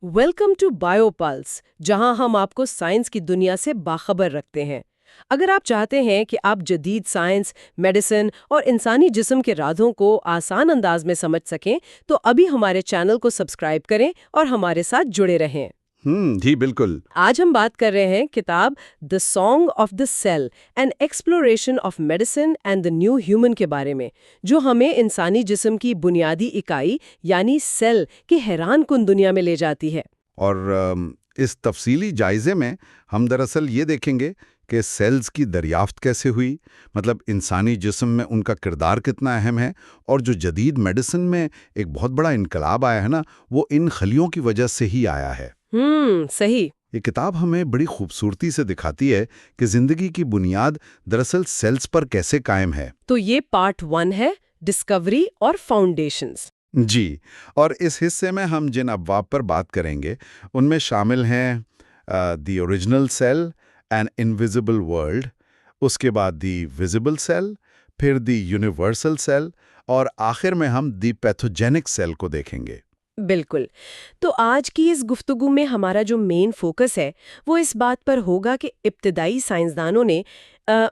Welcome to بایوپلس، جہاں ہم آپ کو سائنس کی دنیا سے باخبر رکھتے ہیں۔ اگر آپ چاہتے ہیں کہ آپ جدید سائنس، میڈیسن اور انسانی جسم کے رازوں کو آسان انداز میں سمجھ سکیں تو ابھی ہمارے چینل کو سبسکرائب کریں اور ہمارے ساتھ جڑے رہیں۔ جی بالکل۔ آج ہم بات کر رہے ہیں کتاب the song of the cell, an exploration of medicine and the new human کے بارے میں، جو ہمیں انسانی جسم کی بنیادی اکائی یعنی سیل کی حیران کن دنیا میں لے جاتی ہے۔ اور اس تفصیلی جائزے میں ہم دراصل یہ دیکھیں گے کہ سیلز کی دریافت کیسے ہوئی، مطلب انسانی جسم میں ان کا کردار کتنا اہم ہے، اور جو جدید میڈیسن میں ایک بہت بڑا انقلاب آیا ہے نا، وہ ان خلیوں کی وجہ سے ہی آیا ہے۔ صحیح۔ یہ کتاب ہمیں بڑی خوبصورتی سے دکھاتی ہے کہ زندگی کی بنیاد دراصل سیلز پر کیسے قائم ہے۔ تو یہ پارٹ 1 ہے، ڈسکوری اور فاؤنڈیشنز۔ جی، اور اس حصے میں ہم جن ابواب پر بات کریں گے ان میں شامل ہیں the original cell, an invisible world, اس کے بعد دی ویزیبل سیل، پھر دی یونیورسل سیل، اور آخر میں ہم دی پیتھوجینک سیل کو دیکھیں گے۔ بالکل۔ تو آج کی اس گفتگو میں ہمارا جو مین فوکس ہے وہ اس بات پر ہوگا کہ ابتدائی سائنسدانوں نے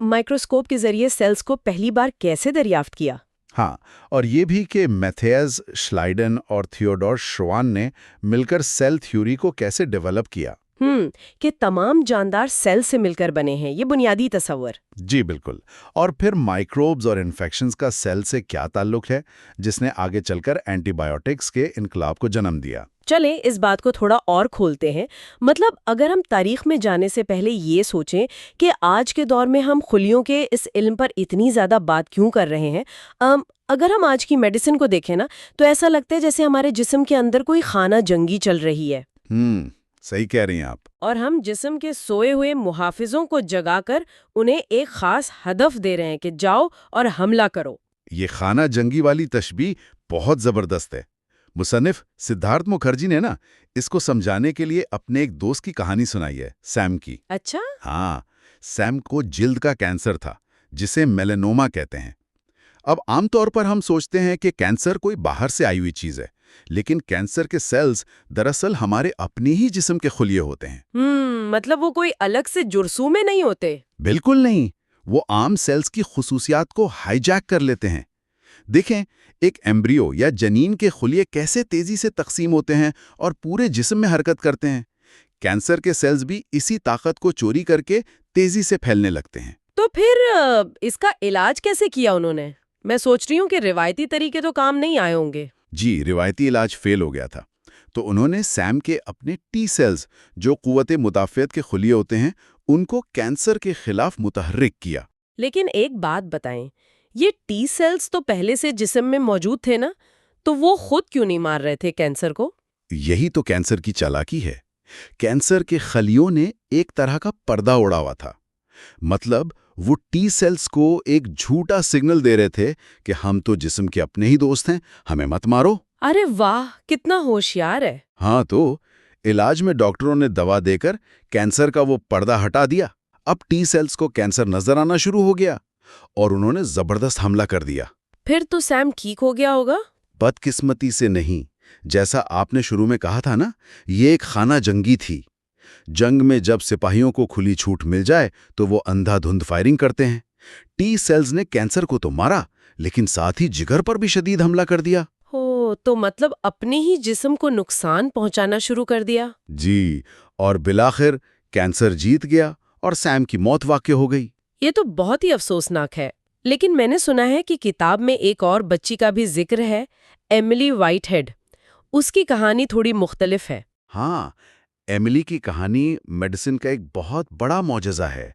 مائکروسکوپ کے ذریعے سیلز کو پہلی بار کیسے دریافت کیا۔ ہاں، اور یہ بھی کہ میتھیاس شلائڈن اور تھیوڈور شروان نے مل کر سیل تھیوری کو کیسے ڈیولپ کیا۔ کہ تمام جاندار سیل سے مل کر بنے ہیں، یہ بنیادی تصور۔ جی بالکل۔ اور پھر مائکروبز اور انفیکشنز کا سیل سے کیا تعلق ہے، جس نے آگے چل کر اینٹی بائیوٹکس کے انقلاب کو جنم دیا۔ چلیں اس بات کو تھوڑا اور کھولتے ہیں۔ مطلب اگر ہم تاریخ میں جانے سے پہلے یہ سوچیں کہ آج کے دور میں ہم خلیوں کے اس علم پر اتنی زیادہ بات کیوں کر رہے ہیں، اگر ہم آج کی میڈیسن کو دیکھیں نا تو ایسا لگتا ہے جیسے ہمارے جسم کے اندر کوئی خانہ جنگی چل رہی ہے۔ صحیح کہہ رہی ہیں آپ۔ اور ہم جسم کے سوئے ہوئے محافظوں کو جگا کر انہیں ایک خاص ہدف دے رہے ہیں کہ جاؤ اور حملہ کرو۔ یہ خانہ جنگی والی تشبیہ بہت زبردست ہے۔ مصنف سدھارتھ مکھرجی نے نا اس کو سمجھانے کے لیے اپنے ایک دوست کی کہانی سنائی ہے، سیم کی۔ اچھا؟ ہاں، سیم کو جلد کا کینسر تھا جسے میلانوما کہتے ہیں۔ اب عام طور پر ہم سوچتے ہیں کہ کینسر کوئی باہر سے آئی ہوئی چیز ہے، لیکن کینسر کے سیلز دراصل ہمارے اپنے ہی جسم کے خلیے ہوتے ہیں۔ مطلب وہ کوئی الگ سے جرثومے نہیں ہوتے؟ بالکل نہیں، وہ عام سیلز کی خصوصیات کو ہائی جیک کر لیتے ہیں۔ دیکھیں، ایک ایمبریو یا جنین کے خلیے کیسے تیزی سے تقسیم ہوتے ہیں اور پورے جسم میں حرکت کرتے ہیں۔ کینسر کے سیلز بھی اسی طاقت کو چوری کر کے تیزی سے پھیلنے لگتے ہیں۔ تو پھر اس کا علاج کیسے کیا انہوں نے؟ میں سوچ رہی ہوں کہ روایتی طریقے تو کام نہیں آئے ہوں گے۔ جی، روایتی علاج فیل ہو گیا تھا، تو انہوں نے سیم کے اپنے ٹی سیلز جو قوت مدافعت کے خلیے ہوتے ہیں ان کو کینسر کے خلاف متحرک کیا۔ لیکن ایک بات بتائیں، یہ ٹی سیلز تو پہلے سے جسم میں موجود تھے نا، تو وہ خود کیوں نہیں مار رہے تھے کینسر کو؟ یہی تو کینسر کی چالاکی ہے۔ کینسر کے خلیوں نے ایک طرح کا پردہ اڑا ہوا تھا، مطلب وہ ٹی سیلز کو ایک جھوٹا سگنل دے رہے تھے کہ ہم تو جسم کے اپنے ہی دوست ہیں، ہمیں مت مارو۔ ارے واہ، کتنا ہوشیار ہے۔ ہاں، تو علاج میں ڈاکٹروں نے دوا دے کر کینسر کا وہ پردہ ہٹا دیا۔ اب ٹی سیلز کو کینسر نظر آنا شروع ہو گیا اور انہوں نے زبردست حملہ کر دیا۔ پھر تو سیم ٹھیک ہو گیا ہوگا؟ بدقسمتی سے نہیں، جیسا آپ نے شروع میں کہا تھا نا، یہ ایک خانہ جنگی تھی۔ جنگ میں جب سپاہیوں کو کھلی چھوٹ مل جائے تو وہ اندھا دھند فائرنگ کرتے ہیں۔ ٹی سیلز نے کینسر کو تو مارا، لیکن ساتھ ہی جگر پر بھی شدید حملہ کر دیا۔ تو مطلب اپنے ہی جسم کو نقصان پہنچانا شروع کر دیا۔ جی، اور بالآخر کینسر جیت گیا اور سیم کی موت واقع ہو گئی۔ یہ تو بہت ہی افسوسناک ہے۔ لیکن میں نے سنا ہے کہ کتاب میں ایک اور بچی کا بھی ذکر ہے، ایملی وائٹ ہیڈ۔ اس کی کہانی تھوڑی مختلف ہے۔ ہاں، ایملی کی کہانی میڈیسن کا ایک بہت بڑا معجزہ ہے۔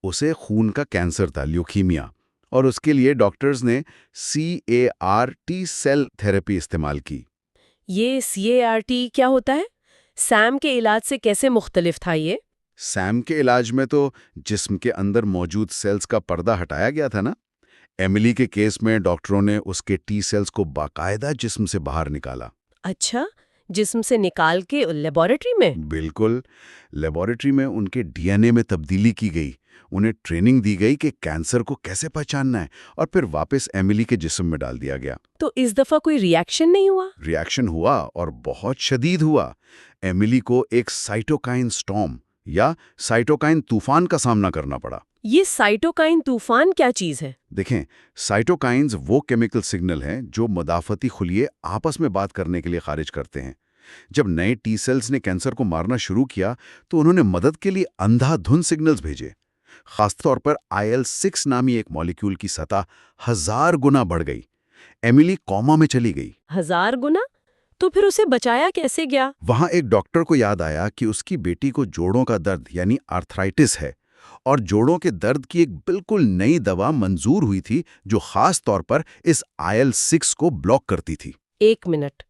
اسے خون کا کینسر تھا، لیوکیمیا، اور اس کے لیے ڈاکٹرز نے CAR-T سیل تھراپی استعمال کی۔ یہ CAR-T کیا ہوتا ہے؟ سیم کے علاج سے کیسے مختلف تھا یہ؟ سیم کے علاج میں تو جسم کے اندر موجود سیلز کا پردہ ہٹایا گیا تھا نا۔ ایملی کے کیس میں ڈاکٹروں نے اس کے ٹی سیلز کو باقاعدہ جسم سے باہر نکالا۔ اچھا، جسم سے نکال کے لیبارٹری میں؟ بالکل، لیبارٹری میں ان کے DNA میں تبدیلی کی گئی انہیں ٹریننگ دی گئی کہ کینسر کو کیسے پہچاننا ہے اور پھر واپس ایملی کے جسم میں ڈال دیا گیا۔ تو اس دفعہ کوئی ریئیکشن نہیں ہوا؟ ریئیکشن ہوا اور بہت شدید ہوا۔ ایملی کو ایک سائٹوکائن سٹارم یا سائٹوکائن طوفان کا سامنا کرنا پڑا۔ یہ سائٹوکائن طوفان کیا چیز ہے؟ دیکھیں، سائٹوکائنز وہ کیمیکل سگنل ہیں جو مدافعتی خلیے آپس میں بات کرنے کے لیے خارج کرتے ہیں۔ جب نئے ٹی سیلز نے کینسر کو مارنا شروع کیا تو انہوں نے مدد کے لیے اندھا دھند سگنلز بھیجے۔ خاص طور پر IL-6 نامی ایک مالیکیول کی سطح 1000 گنا بڑھ گئی۔ ایملی کوما میں چلی گئی۔ 1000 گنا؟ تو پھر اسے بچایا کیسے گیا؟ وہاں ایک ڈاکٹر کو یاد آیا کہ اس کی بیٹی کو جوڑوں کا درد یعنی آرتھرائٹس ہے، اور جوڑوں کے درد کی ایک بالکل نئی دوا منظور ہوئی تھی جو خاص طور پر اس IL-6 کو بلاک کرتی تھی۔ 1 منٹ،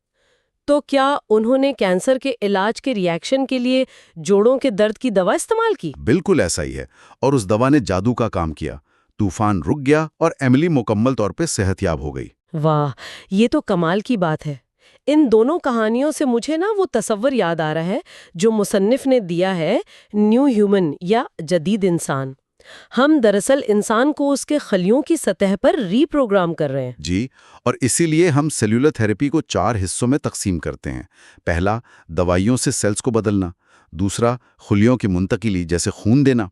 تو کیا انہوں نے کینسر کے علاج کے ریئیکشن کے لیے جوڑوں کے درد کی دوا استعمال کی؟ بالکل ایسا ہی ہے، اور اس دوا نے جادو کا کام کیا۔ طوفان رک گیا اور ایملی مکمل طور پہ صحت یاب ہو گئی۔ واہ، یہ تو کمال کی بات ہے۔ ان دونوں کہانیوں سے مجھے وہ تصور یاد آ رہا ہے جو مصنف نے دیا ہے، نیو ہیومن یا جدید انسان۔ ہم دراصل انسان کو اس کے خلیوں کی سطح پر ری پروگرام کر رہے ہیں۔ جی، اور اسی لیے ہم سیلولر تھراپی کو 4 حصوں میں تقسیم کرتے ہیں۔ پہلا، دوائیوں سے سیلز کو بدلنا۔ دوسرا، خلیوں کی منتقلی جیسے خون دینا۔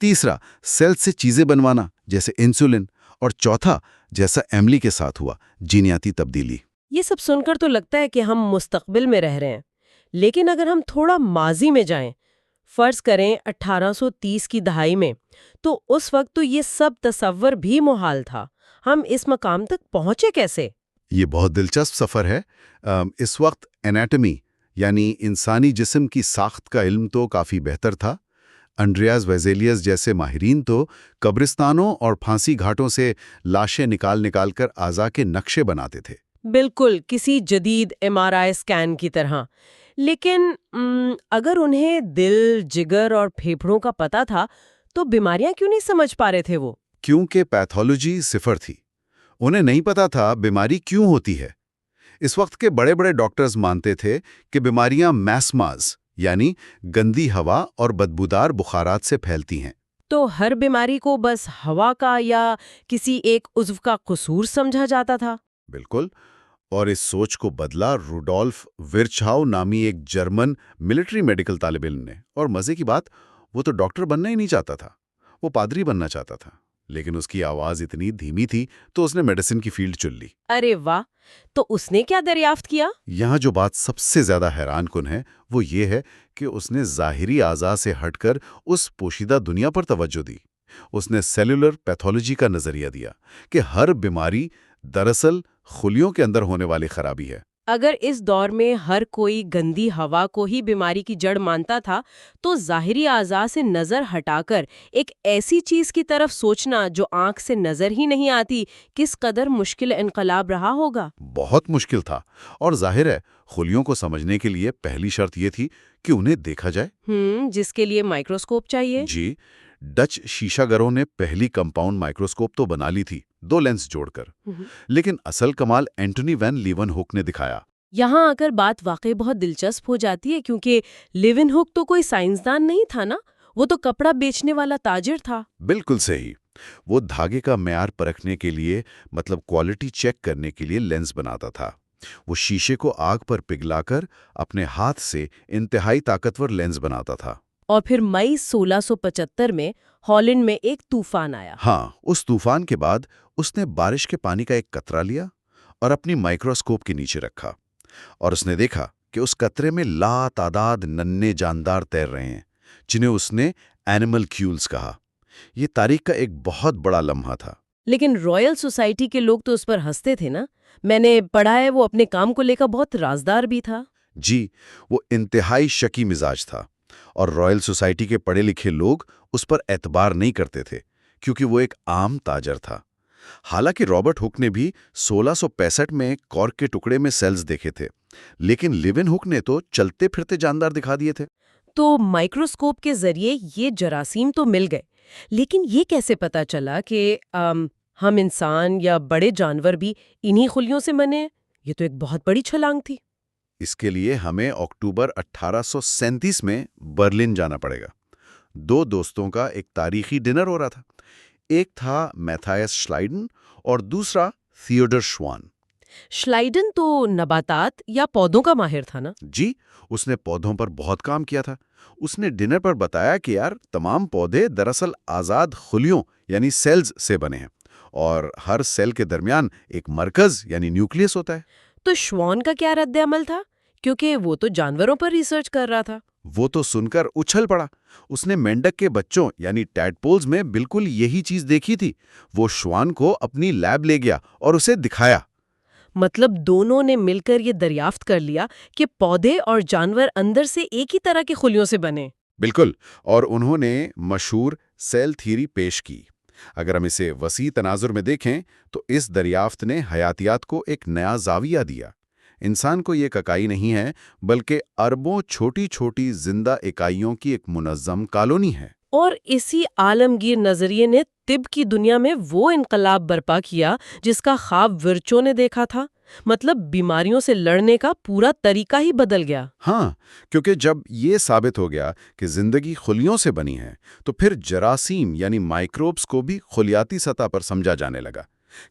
تیسرا، سیلز سے چیزیں بنوانا جیسے انسولن۔ اور چوتھا، جیسا ایملی کے ساتھ ہوا، جینیاتی تبدیلی۔ یہ سب سن کر تو لگتا ہے کہ ہم مستقبل میں رہ رہے ہیں، لیکن اگر ہم تھوڑا ماضی میں جائیں، فرض کریں 1830 کی دہائی میں، تو اس وقت تو یہ سب تصور بھی محال تھا۔ ہم اس مقام تک پہنچے کیسے؟ یہ بہت دلچسپ سفر ہے۔ اس وقت انیٹمی یعنی انسانی جسم کی ساخت کا علم تو کافی بہتر تھا۔ انڈریاز ویزیلیس جیسے ماہرین تو قبرستانوں اور پھانسی گھاٹوں سے لاشیں نکال کر اعضاء کے نقشے بناتے تھے۔ بالکل کسی جدید MRI اسکین کی طرح۔ لیکن اگر انہیں دل، جگر اور پھیپھڑوں کا پتہ تھا تو بیماریاں کیوں نہیں سمجھ پا رہے تھے وہ؟ کیونکہ پیتھولوجی صفر تھی۔ انہیں نہیں پتا تھا بیماری کیوں ہوتی ہے۔ اس وقت کے بڑے بڑے ڈاکٹرز مانتے تھے کہ بیماریاں میسماز یعنی گندی ہوا اور بدبودار بخارات سے پھیلتی ہیں۔ تو ہر بیماری کو بس ہوا کا یا کسی ایک عضو کا قصور سمجھا جاتا تھا؟ بالکل، اور اس سوچ کو بدلا روڈولف ویرچھاؤ نامی ایک جرمن ملٹری میڈیکل طالب علم نے۔ اور مزے کی بات، وہ تو ڈاکٹر بننا ہی نہیں چاہتا تھا، وہ پادری بننا چاہتا تھا، لیکن اس کی آواز اتنی دھیمی تھی تو اس نے میڈیسن کی فیلڈ چن لی۔ ارے واہ! تو اس نے کیا دریافت کیا؟ یہاں جو بات سب سے زیادہ حیران کن ہے وہ یہ ہے کہ اس نے ظاہری اعضاء سے ہٹ کر اس پوشیدہ دنیا پر توجہ دی۔ اس نے سیلولر پیتھولوجی کا نظریہ دیا کہ ہر بیماری دراصل خلیوں کے اندر ہونے والی خرابی ہے۔ اگر اس دور میں ہر کوئی گندی ہوا کو ہی بیماری کی جڑ مانتا تھا تو ظاہری اعضاء سے نظر ہٹا کر ایک ایسی چیز کی طرف سوچنا جو آنکھ سے نظر ہی نہیں آتی، کس قدر مشکل انقلاب رہا ہوگا۔ بہت مشکل تھا، اور ظاہر ہے خلیوں کو سمجھنے کے لیے پہلی شرط یہ تھی کہ انہیں دیکھا جائے۔ جس کے لیے مائکروسکوپ چاہیے۔ جی، ڈچ شیشہ گروں نے پہلی کمپاؤنڈ مائکروسکوپ تو بنا لی تھی، 2 لینس جوڑ کر، لیکن اصل کمال اینٹونی وین لیون ہوک نے دکھایا۔ یہاں آ کر بات واقعی بہت دلچسپ ہو جاتی ہے، کیونکہ لیون ہوک تو کوئی سائنسدان نہیں تھا نا، وہ تو کپڑا بیچنے والا تاجر تھا۔ بالکل صحیح، وہ دھاگے کا معیار پرکھنے کے لیے کوالٹی چیک کرنے کے لیے لینس بناتا تھا۔ وہ شیشے کو آگ پر پگھلا کر اپنے ہاتھ سے انتہائی طاقتور لینس بناتا تھا۔ اور پھر مئی 1675 میں ہالینڈ میں ایک طوفان آیا۔ ہاں، اس طوفان کے بعد اس نے بارش کے پانی کا ایک قطرہ لیا اور اپنی مائکروسکوپ کے نیچے رکھا، اور اس نے دیکھا کہ اس قطرے میں لا تعداد ننھے جاندار تیر رہے ہیں، جنہیں اس نے اینیمل کیولز کہا۔ یہ تاریخ کا ایک بہت بڑا لمحہ تھا۔ لیکن رائل سوسائٹی کے لوگ تو اس پر ہنستے تھے نا؟ میں نے پڑھا ہے وہ اپنے کام کو لے کر بہت رازدار بھی تھا۔ جی، وہ انتہائی شکی مزاج تھا، اور رائل سوسائٹی کے پڑھے لکھے لوگ اس پر اعتبار نہیں کرتے تھے کیونکہ وہ ایک عام تاجر تھا۔ حالانکہ رابرٹ ہک نے بھی 1665 میں کارک کے ٹکڑے میں سیلز دیکھے تھے، لیکن لیون ہک نے تو چلتے پھرتے جاندار دکھا دیے تھے۔ تو مائکروسکوپ کے ذریعے یہ جراثیم تو مل گئے، لیکن یہ کیسے پتا چلا کہ ہم انسان یا بڑے جانور بھی انہی خلیوں سے بنے ہیں؟ یہ تو ایک بہت بڑی چھلانگ تھی۔ اس کے لیے ہمیں اکتوبر 1837 میں برلن جانا پڑے گا۔ دو دوستوں کا ایک تاریخی ڈنر ہو رہا تھا۔ ایک تھا میتھائس شلائڈن اور دوسرا تھیوڈر شوان۔ شلائڈن تو نباتات یا پودوں کا ماہر تھا نا؟ جی، اس نے پودوں پر بہت کام کیا تھا۔ اس نے ڈنر پر بتایا کہ یار تمام پودے دراصل آزاد خلیوں یعنی سیلز سے بنے ہیں، اور ہر سیل کے درمیان ایک مرکز یعنی نیوکلیس ہوتا ہے۔ تو شوان کا کیا رد عمل تھا؟ کیونکہ وہ تو جانوروں پر ریسرچ کر رہا تھا۔ وہ تو سن کر اچھل پڑا۔ اس نے مینڈک کے بچوں یعنی ٹیڈپولز میں بالکل یہی چیز دیکھی تھی۔ وہ شوان کو اپنی لیب لے گیا اور اسے دکھایا۔ مطلب دونوں نے مل کر یہ دریافت کر لیا کہ پودے اور جانور اندر سے ایک ہی طرح کی خلیوں سے بنے۔ بالکل، اور انہوں نے مشہور سیل تھیوری پیش کی۔ اگر ہم اسے وسیع تناظر میں دیکھیں تو اس دریافت نے حیاتیات کو ایک نیا زاویہ دیا۔ انسان کو یہ اکائی نہیں ہے، بلکہ اربوں چھوٹی چھوٹی زندہ اکائیوں کی ایک منظم کالونی ہے۔ اور اسی عالمگیر نظریے نے طب کی دنیا میں وہ انقلاب برپا کیا جس کا خواب ورچوں نے دیکھا تھا۔ مطلب بیماریوں سے لڑنے کا پورا طریقہ ہی بدل گیا۔ ہاں، کیونکہ جب یہ ثابت ہو گیا کہ زندگی خلیوں سے بنی ہے تو پھر جراثیم یعنی مائکروبز کو بھی خلیاتی سطح پر سمجھا جانے لگا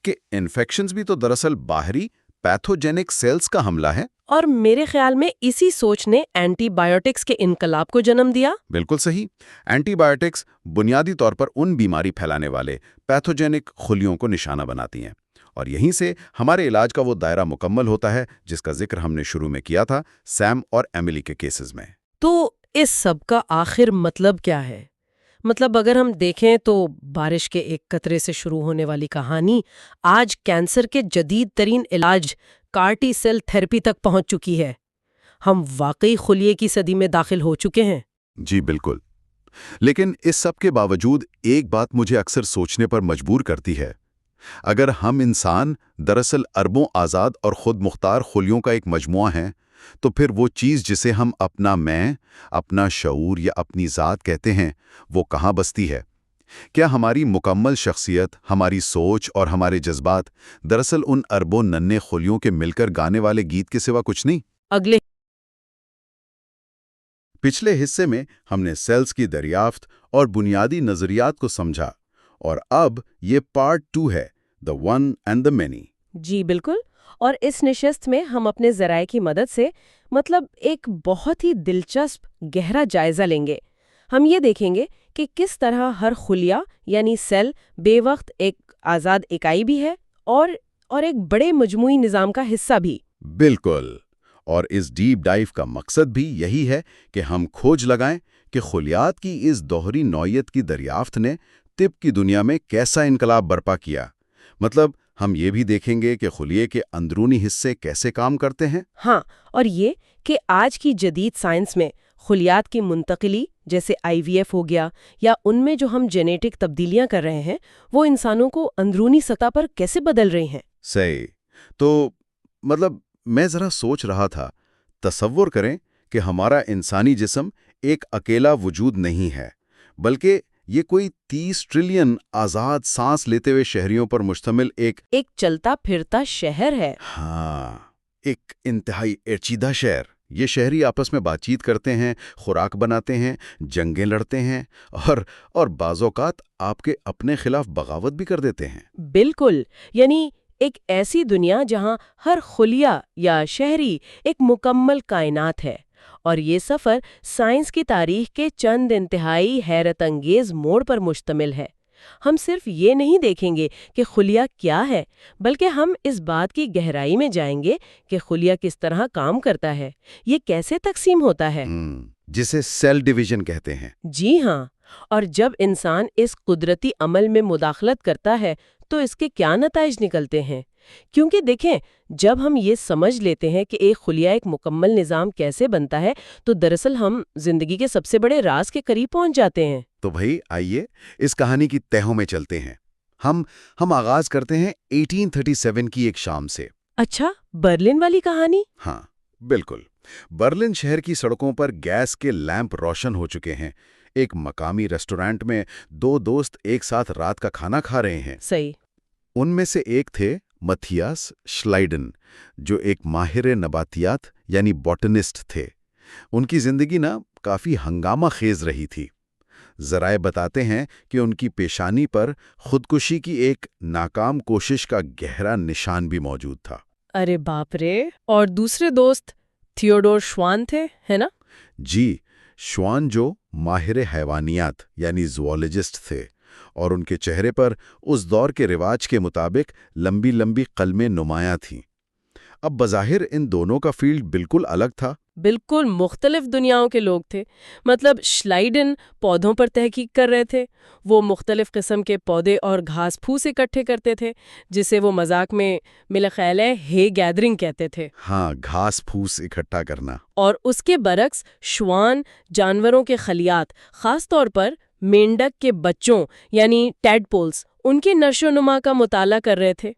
کہ انفیکشنز بھی تو دراصل باہری پیتھوجینک سیلز کا حملہ ہے۔ اور میرے خیال میں اسی سوچ نے اینٹی بائیوٹکس کے انقلاب کو جنم دیا۔ بالکل صحیح۔ اینٹی بائیوٹکس بنیادی طور پر ان بیماری پھیلانے والے پیتھوجینک خلیوں کو نشانہ بناتی ہیں، اور یہیں سے ہمارے علاج کا وہ دائرہ مکمل ہوتا ہے جس کا ذکر ہم نے شروع میں کیا تھا سیم اور ایملی کے کیسز میں۔ تو اس سب کا آخر مطلب کیا ہے؟ مطلب اگر ہم دیکھیں تو بارش کے ایک قطرے سے شروع ہونے والی کہانی آج کینسر کے جدید ترین علاج کارٹی سیل تھراپی تک پہنچ چکی ہے۔ ہم واقعی خلیے کی صدی میں داخل ہو چکے ہیں۔ جی بالکل، لیکن اس سب کے باوجود ایک بات مجھے اکثر سوچنے پر مجبور کرتی ہے۔ اگر ہم انسان دراصل اربوں آزاد اور خود مختار خلیوں کا ایک مجموعہ ہیں، تو پھر وہ چیز جسے ہم اپنا میں، اپنا شعور یا اپنی ذات کہتے ہیں، وہ کہاں بستی ہے؟ کیا ہماری مکمل شخصیت، ہماری سوچ اور ہمارے جذبات دراصل ان اربوں ننھے خلیوں کے مل کر گانے والے گیت کے سوا کچھ نہیں؟ اگلے پچھلے حصے میں ہم نے سیلز کی دریافت اور بنیادی نظریات کو سمجھا، اور اب یہ پارٹ 2 ہے، The One and the Many۔ جی بالکل، اور اس نشست میں ہم اپنے ذرائع کی مدد سے ایک بہت ہی دلچسپ گہرا جائزہ لیں گے۔ ہم یہ دیکھیں گے کہ کس طرح ہر خلیہ یعنی سیل بے وقت ایک آزاد اکائی بھی ہے اور ایک بڑے مجموعی نظام کا حصہ بھی۔ بالکل، اور اس ڈیپ ڈائیو کا مقصد بھی یہی ہے کہ ہم کھوج لگائیں کہ خلیات کی اس دوہری نوعیت کی دریافت نے طب کی دنیا میں کیسا انقلاب برپا کیا۔ مطلب ہم یہ بھی دیکھیں گے کہ خلیے کے اندرونی حصے کیسے کام کرتے ہیں۔ ہاں، اور یہ کہ آج کی جدید سائنس میں خلیات کی منتقلی جیسے IVF ہو گیا یا ان میں جو ہم جینیٹک تبدیلیاں کر رہے ہیں وہ انسانوں کو اندرونی سطح پر کیسے بدل رہی ہیں۔ صحیح۔ تو میں ذرا سوچ رہا تھا، تصور کریں کہ ہمارا انسانی جسم ایک اکیلا وجود نہیں ہے، بلکہ یہ کوئی 30 ٹریلین آزاد سانس لیتے ہوئے شہریوں پر مشتمل ایک چلتا پھرتا شہر ہے۔ ہاں، ایک انتہائی پیچیدہ شہر۔ یہ شہری آپس میں بات چیت کرتے ہیں، خوراک بناتے ہیں، جنگیں لڑتے ہیں، اور بعض اوقات آپ کے اپنے خلاف بغاوت بھی کر دیتے ہیں۔ بالکل، یعنی ایک ایسی دنیا جہاں ہر خلیہ یا شہری ایک مکمل کائنات ہے، اور یہ سفر سائنس کی تاریخ کے چند انتہائی حیرت انگیز موڑ پر مشتمل ہے۔ ہم صرف یہ نہیں دیکھیں گے کہ خلیہ کیا ہے، بلکہ ہم اس بات کی گہرائی میں جائیں گے کہ خلیہ کس طرح کام کرتا ہے، یہ کیسے تقسیم ہوتا ہے، جسے سیل ڈویژن کہتے ہیں۔ جی ہاں، اور جب انسان اس قدرتی عمل میں مداخلت کرتا ہے تو اس کے کیا نتائج نکلتے ہیں۔ کیونکہ دیکھیں، جب ہم یہ سمجھ لیتے ہیں کہ ایک خلیہ ایک مکمل نظام کیسے بنتا ہے تو دراصل ہم زندگی کے سب سے بڑے راز کے قریب پہنچ جاتے ہیں۔ تو بھائی آئیے اس کہانی کی تہوں میں چلتے ہیں۔ ہم آغاز کرتے ہیں 1837 کی ایک شام سے۔ اچھا، برلن والی کہانی؟ ہاں بالکل، برلن شہر کی سڑکوں پر گیس کے لیمپ روشن ہو چکے ہیں۔ ایک مقامی ریسٹورانٹ میں دو دوست ایک ساتھ رات کا کھانا کھا رہے ہیں۔ صحیح۔ ان میں سے ایک تھے متھیاس شلائڈن، جو ایک ماہر نباتیات یعنی بوٹنسٹ تھے۔ ان کی زندگی کافی ہنگامہ خیز رہی تھی۔ ذرائع بتاتے ہیں کہ ان کی پیشانی پر خودکشی کی ایک ناکام کوشش کا گہرا نشان بھی موجود تھا۔ ارے باپ رے! اور دوسرے دوست تھیوڈور شوان تھے، ہے نا؟ جی، شوان جو ماہر حیوانیات یعنی زوالوجسٹ تھے، اور ان کے چہرے پر اس دور کے رواج کے مطابق لمبی لمبی قلمیں نمایاں تھیں۔ اب بظاہر ان دونوں کا فیلڈ بالکل الگ تھا۔ بالکل مختلف دنیاؤں کے لوگ تھے۔ مطلب شلائڈن پودوں پر تحقیق کر رہے تھے، وہ مختلف قسم کے پودے اور گھاس پھوس اکٹھے کرتے تھے، جسے وہ مذاق میں میرا خیال ہے ہے گیدرنگ کہتے تھے۔ ہاں، گھاس پھوس اکٹھا کرنا۔ اور اس کے برعکس شوان جانوروں کے خلیات، خاص طور پر مینڈک کے بچوں یعنی ٹیڈپولز، ان کے نشو و نما کا مطالعہ کر رہے تھے۔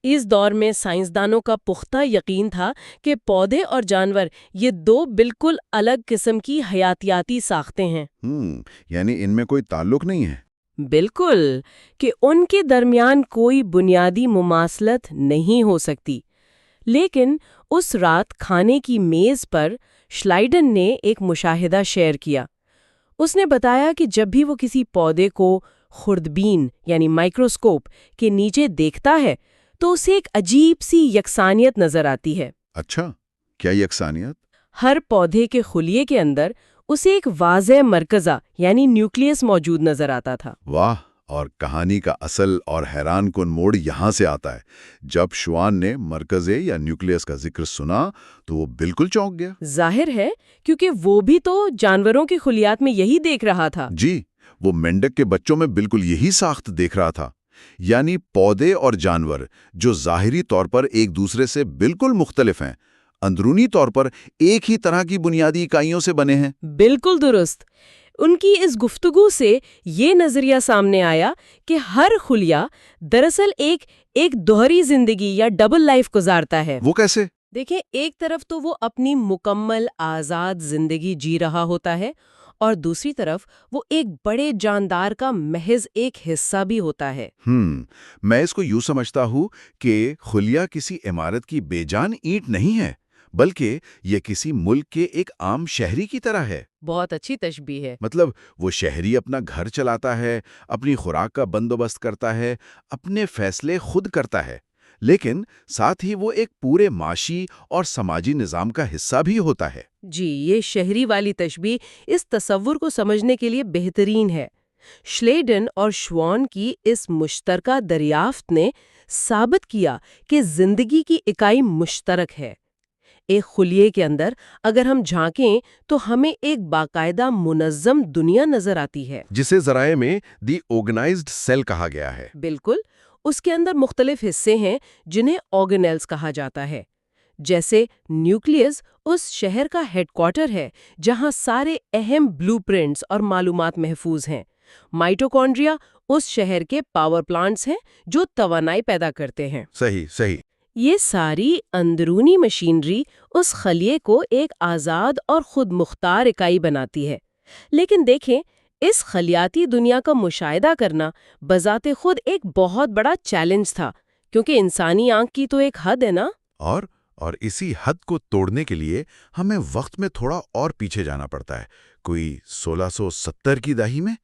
اس دور میں سائنسدانوں کا پختہ یقین تھا کہ پودے اور جانور یہ دو بالکل الگ قسم کی حیاتیاتی ساختیں ہیں۔ یعنی ان میں کوئی تعلق نہیں ہے۔ بالکل، کہ ان کے درمیان کوئی بنیادی مماثلت نہیں ہو سکتی۔ لیکن اس رات کھانے کی میز پر شلائڈن نے ایک مشاہدہ شیئر کیا۔ اس نے بتایا کہ جب بھی وہ کسی پودے کو خوردبین یعنی مائکروسکوپ کے نیچے دیکھتا ہے تو اسے ایک عجیب سی یکسانیت نظر آتی ہے۔ اچھا، کیا یکسانیت؟ ہر پودے کے خلیے کے اندر اسے ایک واضح مرکزہ یعنی نیوکلیس موجود نظر آتا تھا۔ واہ! اور کہانی کا اصل اور حیران کن موڑ یہاں سے آتا ہے۔ جب شوان نے مرکزے یا نیوکلیس کا ذکر سنا تو وہ بالکل چونک گیا۔ ظاہر ہے، کیونکہ وہ بھی تو جانوروں کے خلیات میں یہی دیکھ رہا تھا۔ جی، وہ مینڈک کے بچوں میں بالکل یہی ساخت دیکھ رہا تھا۔ یعنی پودے اور جانور جو ظاہری طور پر ایک دوسرے سے بالکل مختلف ہیں، اندرونی طور پر ایک ہی طرح کی بنیادی اکائیوں سے بنے ہیں۔ بالکل درست۔ ان کی اس گفتگو سے یہ نظریہ سامنے آیا کہ ہر خلیہ دراصل ایک دوہری زندگی یا ڈبل لائف گزارتا ہے۔ وہ کیسے؟ دیکھیں، ایک طرف تو وہ اپنی مکمل آزاد زندگی جی رہا ہوتا ہے، اور دوسری طرف وہ ایک بڑے جاندار کا محض ایک حصہ بھی ہوتا ہے۔ میں اس کو یوں سمجھتا ہوں کہ خلیہ کسی عمارت کی بے جان اینٹ نہیں ہے، بلکہ یہ کسی ملک کے ایک عام شہری کی طرح ہے۔ بہت اچھی تشبیہ ہے۔ مطلب وہ شہری اپنا گھر چلاتا ہے، اپنی خوراک کا بندوبست کرتا ہے، اپنے فیصلے خود کرتا ہے، لیکن ساتھ ہی وہ ایک پورے معاشی اور سماجی نظام کا حصہ بھی ہوتا ہے۔ جی، یہ شہری والی تشبیہ اس تصور کو سمجھنے کے لیے بہترین ہے۔ شلیڈن اور شوان کی اس مشترکہ دریافت نے ثابت کیا کہ زندگی کی اکائی مشترک ہے۔ ایک خلیے کے اندر اگر ہم جھانکیں تو ہمیں ایک باقاعدہ منظم دنیا نظر آتی ہے، جسے ذرائع میں دی آرگنائزڈ سیل کہا گیا ہے۔ بالکل۔ اس کے اندر مختلف حصے ہیں جنہیں آرگنیلز کہا جاتا ہے۔ جیسے نیوکلیس اس شہر کا ہیڈ کوارٹر ہے جہاں سارے اہم بلو پرنٹس اور معلومات محفوظ ہیں۔ مائٹوکونڈریا اس شہر کے پاور پلانٹس ہیں جو توانائی پیدا کرتے ہیں۔ صحیح۔ یہ ساری اندرونی مشینری اس خلیے کو ایک آزاد اور خود مختار اکائی بناتی ہے۔ لیکن دیکھیں، اس خلیاتی دنیا کا مشاہدہ کرنا بذات خود ایک بہت بڑا چیلنج تھا، کیونکہ انسانی آنکھ کی تو ایک حد ہے نا۔ اور اسی حد کو توڑنے کے لیے ہمیں وقت میں تھوڑا اور پیچھے جانا پڑتا ہے، کوئی 1670 کی دہائی میں۔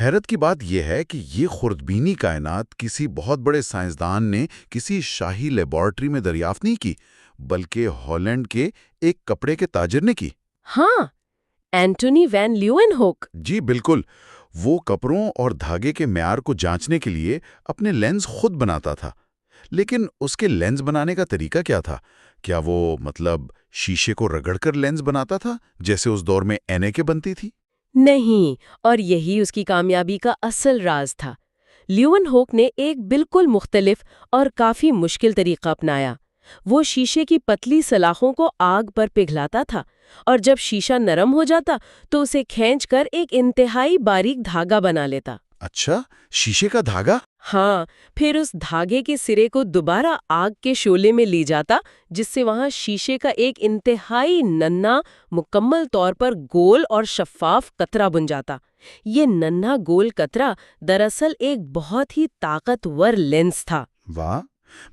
حیرت کی بات یہ ہے کہ یہ خوردبینی کائنات کسی بہت بڑے سائنسدان نے کسی شاہی لیبارٹری میں دریافت نہیں کی، بلکہ ہالینڈ کے ایک کپڑے کے تاجر نے کی۔ ہاں، اینٹونی وین لیون ہوک۔ جی بالکل، وہ کپڑوں اور دھاگے کے معیار کو جانچنے کے لیے اپنے لینز خود بناتا تھا۔ لیکن اس کے لینز بنانے کا طریقہ کیا تھا؟ کیا وہ شیشے کو رگڑ کر لینز بناتا تھا جیسے اس دور میں اینے کے بنتی تھی؟ نہیں، اور یہی اس کی کامیابی کا اصل راز تھا۔ لیون ہوک نے ایک بالکل مختلف اور کافی مشکل طریقہ اپنایا۔ وہ شیشے کی پتلی سلاخوں کو آگ پر پگھلاتا تھا، اور جب شیشہ نرم ہو جاتا تو اسے کھینچ کر ایک انتہائی باریک دھاگا بنا لیتا۔ اچھا، شیشے کا دھاگا؟ ہاں، پھر اس دھاگے کے سرے کو دوبارہ آگ کے شعلے میں لے جاتا، جس سے وہاں شیشے کا ایک انتہائی ننھا، مکمل طور پر گول اور شفاف قطرہ بن جاتا۔ یہ ننھا گول قطرہ دراصل ایک بہت ہی طاقتور لینس تھا۔ واہ!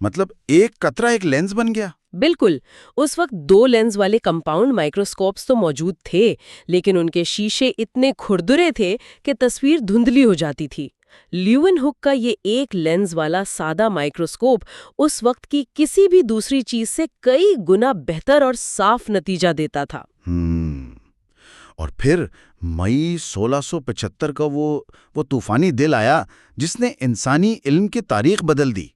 مطلب ایک قطرہ ایک لینز بن گیا؟ بالکل، اس وقت 2 لینز والے کمپاؤنڈ مائکروسکوپس تو موجود تھے، لیکن ان کے شیشے اتنے کھردرے تھے کہ تصویر دھندلی ہو جاتی تھی۔ لیون ہک کا یہ ایک لینز والا سادہ مائکروسکوپ اس وقت کی کسی بھی دوسری چیز سے کئی گنا بہتر اور صاف نتیجہ دیتا تھا۔ اور پھر مئی 1675 کا وہ طوفانی دل آیا جس نے انسانی علم کی تاریخ بدل دی۔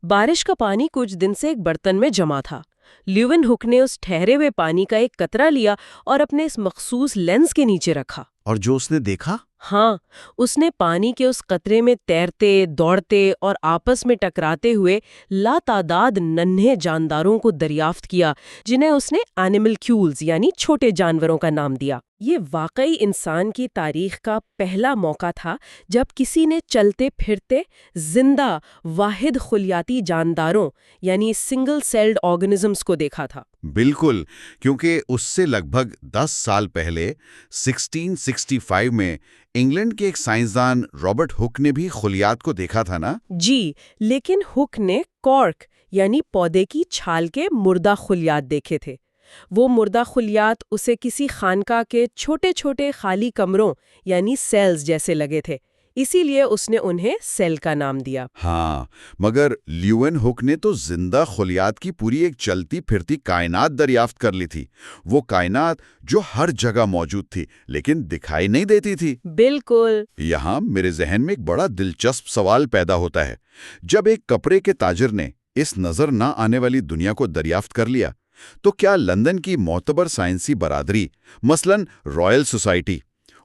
بارش کا پانی کچھ دن سے ایک برتن میں جمع تھا۔ لیون ہک نے اس ٹھہرے ہوئے پانی کا ایک قطرہ لیا اور اپنے اس مخصوص لینز کے نیچے رکھا۔ اور جو اس نے دیکھا؟ ہاں، اس نے پانی کے اس قطرے میں تیرتے، دوڑتے اور آپس میں ٹکراتے ہوئے لاتعداد ننھے جانداروں کو دریافت کیا، جنہیں اس نے اینیمل کیولز یعنی چھوٹے جانوروں کا نام دیا۔ یہ واقعی انسان کی تاریخ کا پہلا موقع تھا جب کسی نے چلتے پھرتے زندہ واحد خلیاتی جانداروں یعنی سنگل سیلڈ آرگنزمز کو دیکھا تھا۔ بالکل، کیونکہ اس سے لگ بھگ 10 سال پہلے 1665 میں انگلینڈ کے ایک سائنسدان رابرٹ ہک نے بھی خلیات کو دیکھا تھا نا؟ جی، لیکن ہک نے کارک یعنی پودے کی چھال کے مردہ خلیات دیکھے تھے۔ وہ مردہ خلیات اسے کسی خانقاہ کے چھوٹے چھوٹے خالی کمروں یعنی سیلز جیسے لگے تھے، اسی لیے اس نے انہیں سیل کا نام دیا۔ ہاں، مگر لیون ہک نے تو زندہ خلیات کی پوری ایک چلتی پھرتی کائنات دریافت کر لی تھی، وہ کائنات جو ہر جگہ موجود تھی لیکن دکھائی نہیں دیتی تھی۔ بالکل۔ یہاں میرے ذہن میں ایک بڑا دلچسپ سوال پیدا ہوتا ہے۔ جب ایک کپڑے کے تاجر نے اس نظر نہ آنے والی دنیا کو دریافت کر لیا، تو کیا لندن کی معتبر سائنسی برادری مثلاً رائل سوسائٹی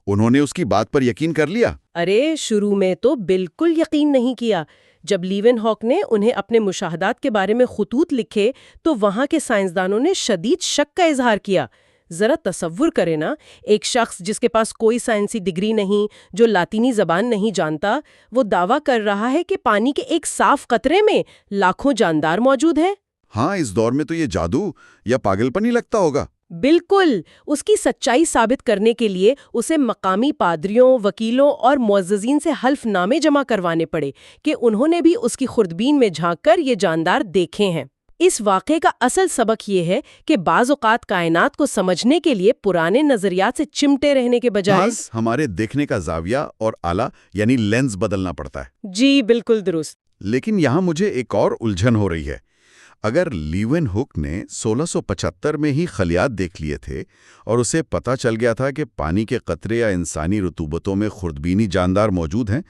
انہوں نے اس کی بات پر یقین کر لیا؟ ارے شروع میں تو بالکل یقین نہیں کیا۔ جب لیون ہاک نے انہیں اپنے مشاہدات کے بارے میں خطوط لکھے تو وہاں کے سائنسدانوں نے شدید شک کا اظہار کیا۔ ذرا تصور کریں نا، ایک شخص جس کے پاس کوئی سائنسی ڈگری نہیں، جو لاطینی زبان نہیں جانتا، وہ دعویٰ کر رہا ہے کہ پانی کے ایک صاف قطرے میں لاکھوں جاندار موجود ہیں۔ ہاں، اس دور میں تو یہ جادو یا پاگل پن ہی لگتا ہوگا۔ بالکل، اس کی سچائی ثابت کرنے کے لیے اسے مقامی پادریوں، وکیلوں اور معززین سے حلف نامے جمع کروانے پڑے کہ انہوں نے بھی اس کی خوردبین میں جھانک کر یہ جاندار دیکھے ہیں۔ اس واقعے کا اصل سبق یہ ہے کہ بعض اوقات کائنات کو سمجھنے کے لیے پرانے نظریات سے چمٹے رہنے کے بجائے ہمارے دیکھنے کا زاویہ اور آلہ یعنی لینز بدلنا پڑتا ہے۔ جی بالکل درست۔ لیکن یہاں مجھے ایک اور الجھن ہو رہی ہے۔ اگر لیون ہک نے 1675 میں ہی خلیات دیکھ لیے تھے اور اسے پتہ چل گیا تھا کہ پانی کے قطرے یا انسانی رطوبتوں میں خوردبینی جاندار موجود ہیں،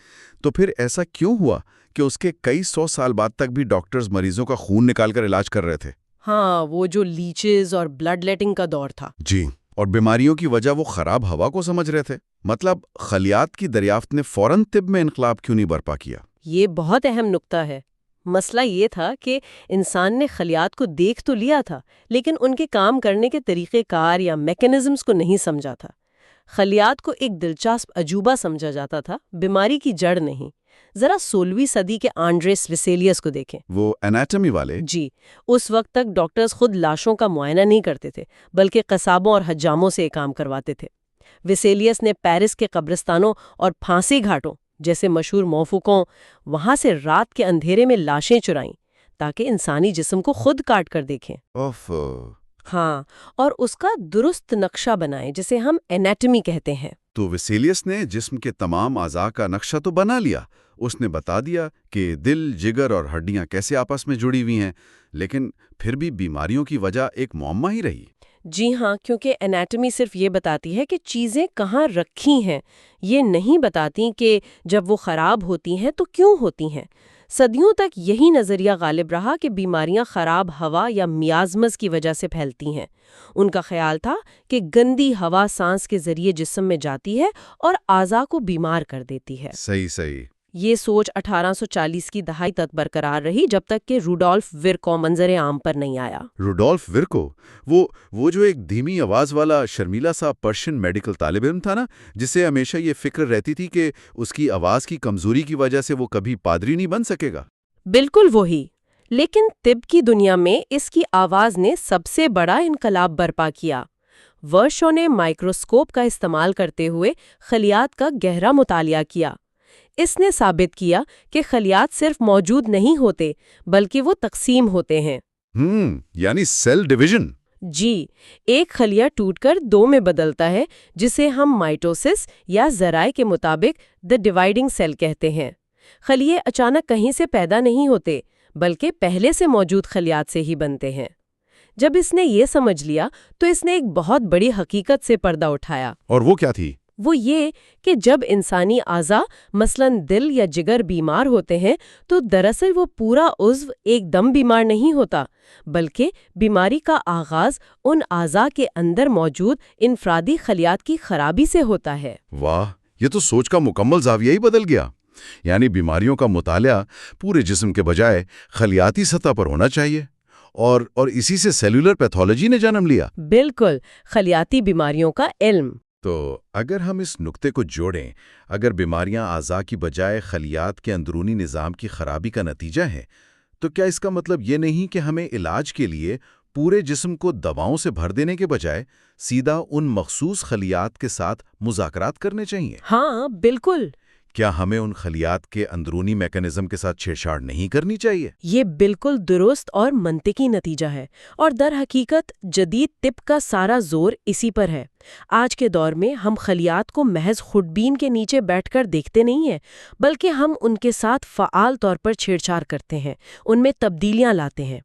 تو پھر ایسا کیوں ہوا کہ اس کے کئی 100 سال بعد تک بھی ڈاکٹرز مریضوں کا خون نکال کر علاج کر رہے تھے؟ ہاں، وہ جو لیچز اور بلڈ لیٹنگ کا دور تھا۔ جی، اور بیماریوں کی وجہ وہ خراب ہوا کو سمجھ رہے تھے۔ مطلب خلیات کی دریافت نے فوراً طب میں انقلاب کیوں نہیں برپا کیا؟ یہ بہت اہم نکتہ ہے۔ مسئلہ یہ تھا کہ انسان نے خلیات کو دیکھ تو لیا تھا، لیکن ان کے کام کرنے کے طریقہ کار یا میکانزمز کو نہیں سمجھا تھا۔ خلیات کو ایک دلچسپ عجوبہ سمجھا جاتا تھا، بیماری کی جڑ نہیں۔ ذرا 16ویں صدی کے آنڈریس ویسیلیس کو دیکھیں۔ وہ انیٹمی والے؟ جی، اس وقت تک ڈاکٹرز خود لاشوں کا معائنہ نہیں کرتے تھے، بلکہ قصابوں اور حجاموں سے کام کرواتے تھے۔ ویسیلیس نے پیرس کے قبرستانوں اور پھانسی گھاٹوں جیسے مشہور موفقوں وہاں سے رات کے اندھیرے میں لاشیں چرائیں تاکہ انسانی جسم کو خود کاٹ کر دیکھیں۔ ہاں، اور اس کا درست نقشہ بنائیں جسے ہم انیٹمی کہتے ہیں۔ تو ویسیلیس نے جسم کے تمام اعضاء کا نقشہ تو بنا لیا، اس نے بتا دیا کہ دل، جگر اور ہڈیاں کیسے آپس میں جڑی ہوئی ہیں، لیکن پھر بھی بیماریوں کی وجہ ایک معمہ ہی رہی۔ جی ہاں، کیونکہ انیٹمی صرف یہ بتاتی ہے کہ چیزیں کہاں رکھی ہیں، یہ نہیں بتاتی کہ جب وہ خراب ہوتی ہیں تو کیوں ہوتی ہیں۔ صدیوں تک یہی نظریہ غالب رہا کہ بیماریاں خراب ہوا یا میازمز کی وجہ سے پھیلتی ہیں۔ ان کا خیال تھا کہ گندی ہوا سانس کے ذریعے جسم میں جاتی ہے اور اعضاء کو بیمار کر دیتی ہے۔ صحیح۔ یہ سوچ 1840 کی دہائی تک برقرار رہی، جب تک کہ روڈولف ویرکو منظر عام پر نہیں آیا۔ روڈولف ویرکو، وہ جو ایک دھیمی آواز والا شرمیلا سا پرشین میڈیکل طالب علم تھا نا، جسے ہمیشہ یہ فکر رہتی تھی کہ اس کی آواز کی کمزوری کی وجہ سے وہ کبھی پادری نہیں بن سکے گا۔ بالکل وہی، لیکن طب کی دنیا میں اس کی آواز نے سب سے بڑا انقلاب برپا کیا۔ ورشو نے مائکروسکوپ کا استعمال کرتے ہوئے خلیات کا گہرا مطالعہ کیا۔ اس نے ثابت کیا کہ خلیات صرف موجود نہیں ہوتے بلکہ وہ تقسیم ہوتے ہیں۔ یعنی سیل ڈویژن۔ جی، ایک خلیہ ٹوٹ کر دو میں بدلتا ہے، جسے ہم مائٹوسس یا ذرائع کے مطابق دی ڈیوائڈنگ سیل کہتے ہیں۔ خلیے اچانک کہیں سے پیدا نہیں ہوتے، بلکہ پہلے سے موجود خلیات سے ہی بنتے ہیں۔ جب اس نے یہ سمجھ لیا تو اس نے ایک بہت بڑی حقیقت سے پردہ اٹھایا۔ اور وہ کیا تھی؟ وہ یہ کہ جب انسانی اعضاء مثلاً دل یا جگر بیمار ہوتے ہیں تو دراصل وہ پورا عضو ایک دم بیمار نہیں ہوتا، بلکہ بیماری کا آغاز ان اعضاء کے اندر موجود انفرادی خلیات کی خرابی سے ہوتا ہے۔ واہ، یہ تو سوچ کا مکمل زاویہ ہی بدل گیا۔ یعنی بیماریوں کا مطالعہ پورے جسم کے بجائے خلیاتی سطح پر ہونا چاہیے، اور اسی سے سیلولر پیتھولوجی نے جنم لیا۔ بالکل، خلیاتی بیماریوں کا علم۔ تو اگر ہم اس نقطے کو جوڑیں، اگر بیماریاں اعضاء کی بجائے خلیات کے اندرونی نظام کی خرابی کا نتیجہ ہیں، تو کیا اس کا مطلب یہ نہیں کہ ہمیں علاج کے لیے پورے جسم کو دواؤں سے بھر دینے کے بجائے سیدھا ان مخصوص خلیات کے ساتھ مذاکرات کرنے چاہیے؟ ہاں، بالکل۔ کیا ہمیں ان خلیات کے اندرونی میکانزم کے ساتھ چھیڑ چھاڑ نہیں کرنی چاہیے؟ یہ بالکل درست اور منطقی نتیجہ ہے، اور در حقیقت جدید طب کا سارا زور اسی پر ہے۔ آج کے دور میں ہم خلیات کو محض خوربین کے نیچے بیٹھ کر دیکھتے نہیں ہیں، بلکہ ہم ان کے ساتھ فعال طور پر چھیڑ چھاڑ کرتے ہیں، ان میں تبدیلیاں لاتے ہیں،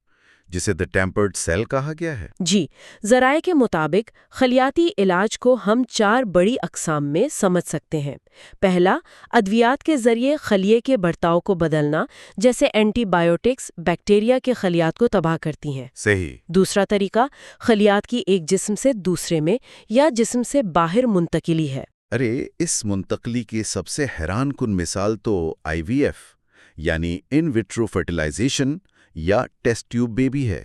جسے دی ٹیمپرڈ سیل کہا گیا ہے۔ جی، ذرائع کے مطابق خلیاتی علاج کو ہم 4 بڑی اقسام میں سمجھ سکتے ہیں۔ پہلا، ادویات کے ذریعے خلیے کے برتاؤ کو بدلنا، جیسے اینٹی بائیوٹکس بیکٹیریا کے خلیات کو تباہ کرتی ہیں۔ صحیح۔ دوسرا طریقہ، خلیات کی ایک جسم سے دوسرے میں یا جسم سے باہر منتقلی ہے۔ ارے، اس منتقلی کی سب سے حیران کن مثال تو IVF یعنی ان وٹرو فرٹیلائزیشن یا ٹیسٹ ٹیوب بیبی ہے۔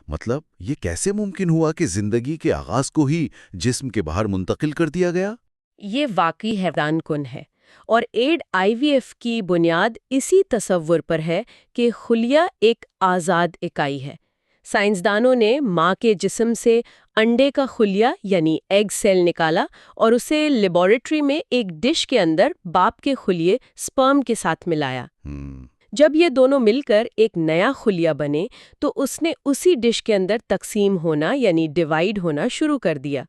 مطلب یہ کیسے ممکن ہوا کہ زندگی کے آغاز کو ہی جسم کے باہر منتقل کر دیا گیا؟ یہ واقعی حیران کن ہے، اور ایڈ IVF کی بنیاد اسی تصور پر ہے کہ خلیہ ایک آزاد اکائی ہے۔ سائنسدانوں نے ماں کے جسم سے انڈے کا خلیہ یعنی ایگ سیل نکالا اور اسے لیبارٹری میں ایک ڈش کے اندر باپ کے خلیے سپرم کے ساتھ ملایا۔ جب یہ دونوں مل کر ایک نیا خلیہ بنے تو اس نے اسی ڈش کے اندر تقسیم ہونا یعنی ڈیوائیڈ ہونا شروع کر دیا۔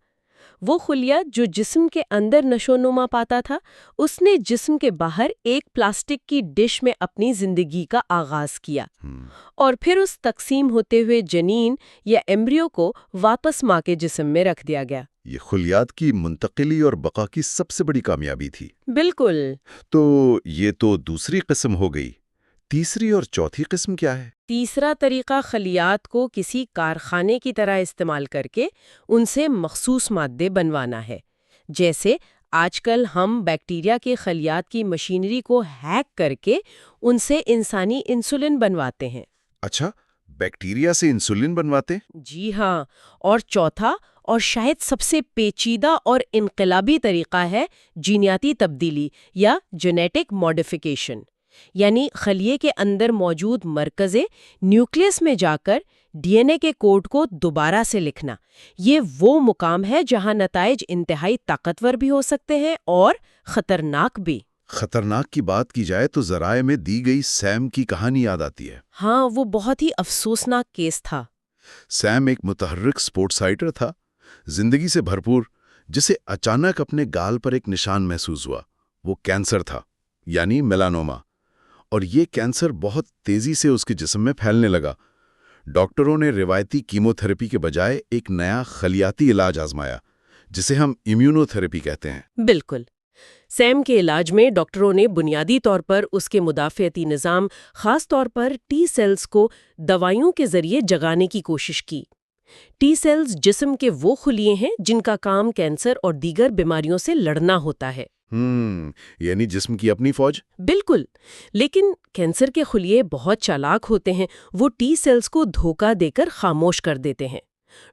وہ خلیہ جو جسم کے اندر نشو نما پاتا تھا، اس نے جسم کے باہر ایک پلاسٹک کی ڈش میں اپنی زندگی کا آغاز کیا، اور پھر اس تقسیم ہوتے ہوئے جنین یا ایمبریو کو واپس ماں کے جسم میں رکھ دیا گیا۔ یہ خلیات کی منتقلی اور بقا کی سب سے بڑی کامیابی تھی۔ بالکل۔ تو یہ تو دوسری قسم ہو گئی، تیسری اور چوتھی قسم کیا ہے؟ تیسرا طریقہ خلیات کو کسی کارخانے کی طرح استعمال کر کے ان سے مخصوص مادے بنوانا ہے، جیسے آج کل ہم بیکٹیریا کے خلیات کی مشینری کو ہیک کر کے ان سے انسانی انسولن بنواتے ہیں۔ اچھا، بیکٹیریا سے انسولن بنواتے؟ جی ہاں، اور چوتھا اور شاید سب سے پیچیدہ اور انقلابی طریقہ ہے جینیاتی تبدیلی یا جینیٹک ماڈیفیکیشن، یعنی خلیے کے اندر موجود مرکزے نیوکلیس میں جا کر DNA کے کوڈ کو دوبارہ سے لکھنا۔ یہ وہ مقام ہے جہاں نتائج انتہائی طاقتور بھی ہو سکتے ہیں اور خطرناک بھی۔ خطرناک کی بات کی جائے تو ذرائع میں دی گئی سیم کی کہانی یاد آتی ہے۔ ہاں، وہ بہت ہی افسوسناک کیس تھا۔ سیم ایک متحرک سپورٹس رائٹر تھا، زندگی سے بھرپور، جسے اچانک اپنے گال پر ایک نشان محسوس ہوا۔ وہ کینسر تھا، یعنی میلانوما، اور یہ کینسر بہت تیزی سے اس کے جسم میں پھیلنے لگا۔ ڈاکٹروں نے روایتی کیمو تھراپی کے بجائے ایک نیا خلیاتی علاج آزمایا، جسے ہم امیونو تھراپی کہتے ہیں۔ بالکل۔ سیم کے علاج میں ڈاکٹروں نے بنیادی طور پر اس کے مدافعتی نظام، خاص طور پر ٹی سیلز کو دوائیوں کے ذریعے جگانے کی کوشش کی۔ ٹی سیلز جسم کے وہ خلیے ہیں جن کا کام کینسر اور دیگر بیماریوں سے لڑنا ہوتا ہے۔ یعنی جسم کی اپنی فوج؟ بالکل، لیکن کینسر کے خلیے بہت چالاک ہوتے ہیں، وہ ٹی سیلز کو دھوکہ دے کر خاموش کر دیتے ہیں۔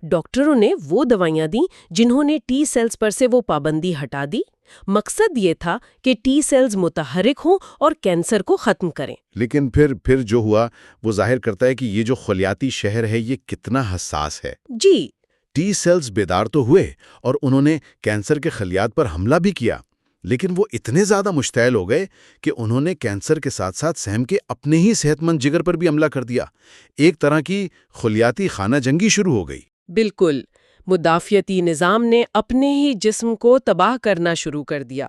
ڈاکٹروں نے وہ دوائیاں دیں جنہوں نے ٹی سیلز پر سے وہ پابندی ہٹا دی۔ مقصد یہ تھا کہ ٹی سیلز متحرک ہوں اور کینسر کو ختم کریں۔ لیکن پھر جو ہوا وہ ظاہر کرتا ہے کہ یہ جو خلیاتی شہر ہے یہ کتنا حساس ہے۔ جی، ٹی سیلز بیدار تو ہوئے اور انہوں نے کینسر کے خلیات پر حملہ بھی کیا، لیکن وہ اتنے زیادہ مشتعل ہو گئے کہ انہوں نے کینسر کے ساتھ ساتھ سیم کے اپنے ہی صحت مند جگر پر بھی حملہ کر دیا۔ ایک طرح کی خلیاتی خانہ جنگی شروع ہو گئی۔ بالکل، مدافعتی نظام نے اپنے ہی جسم کو تباہ کرنا شروع کر دیا۔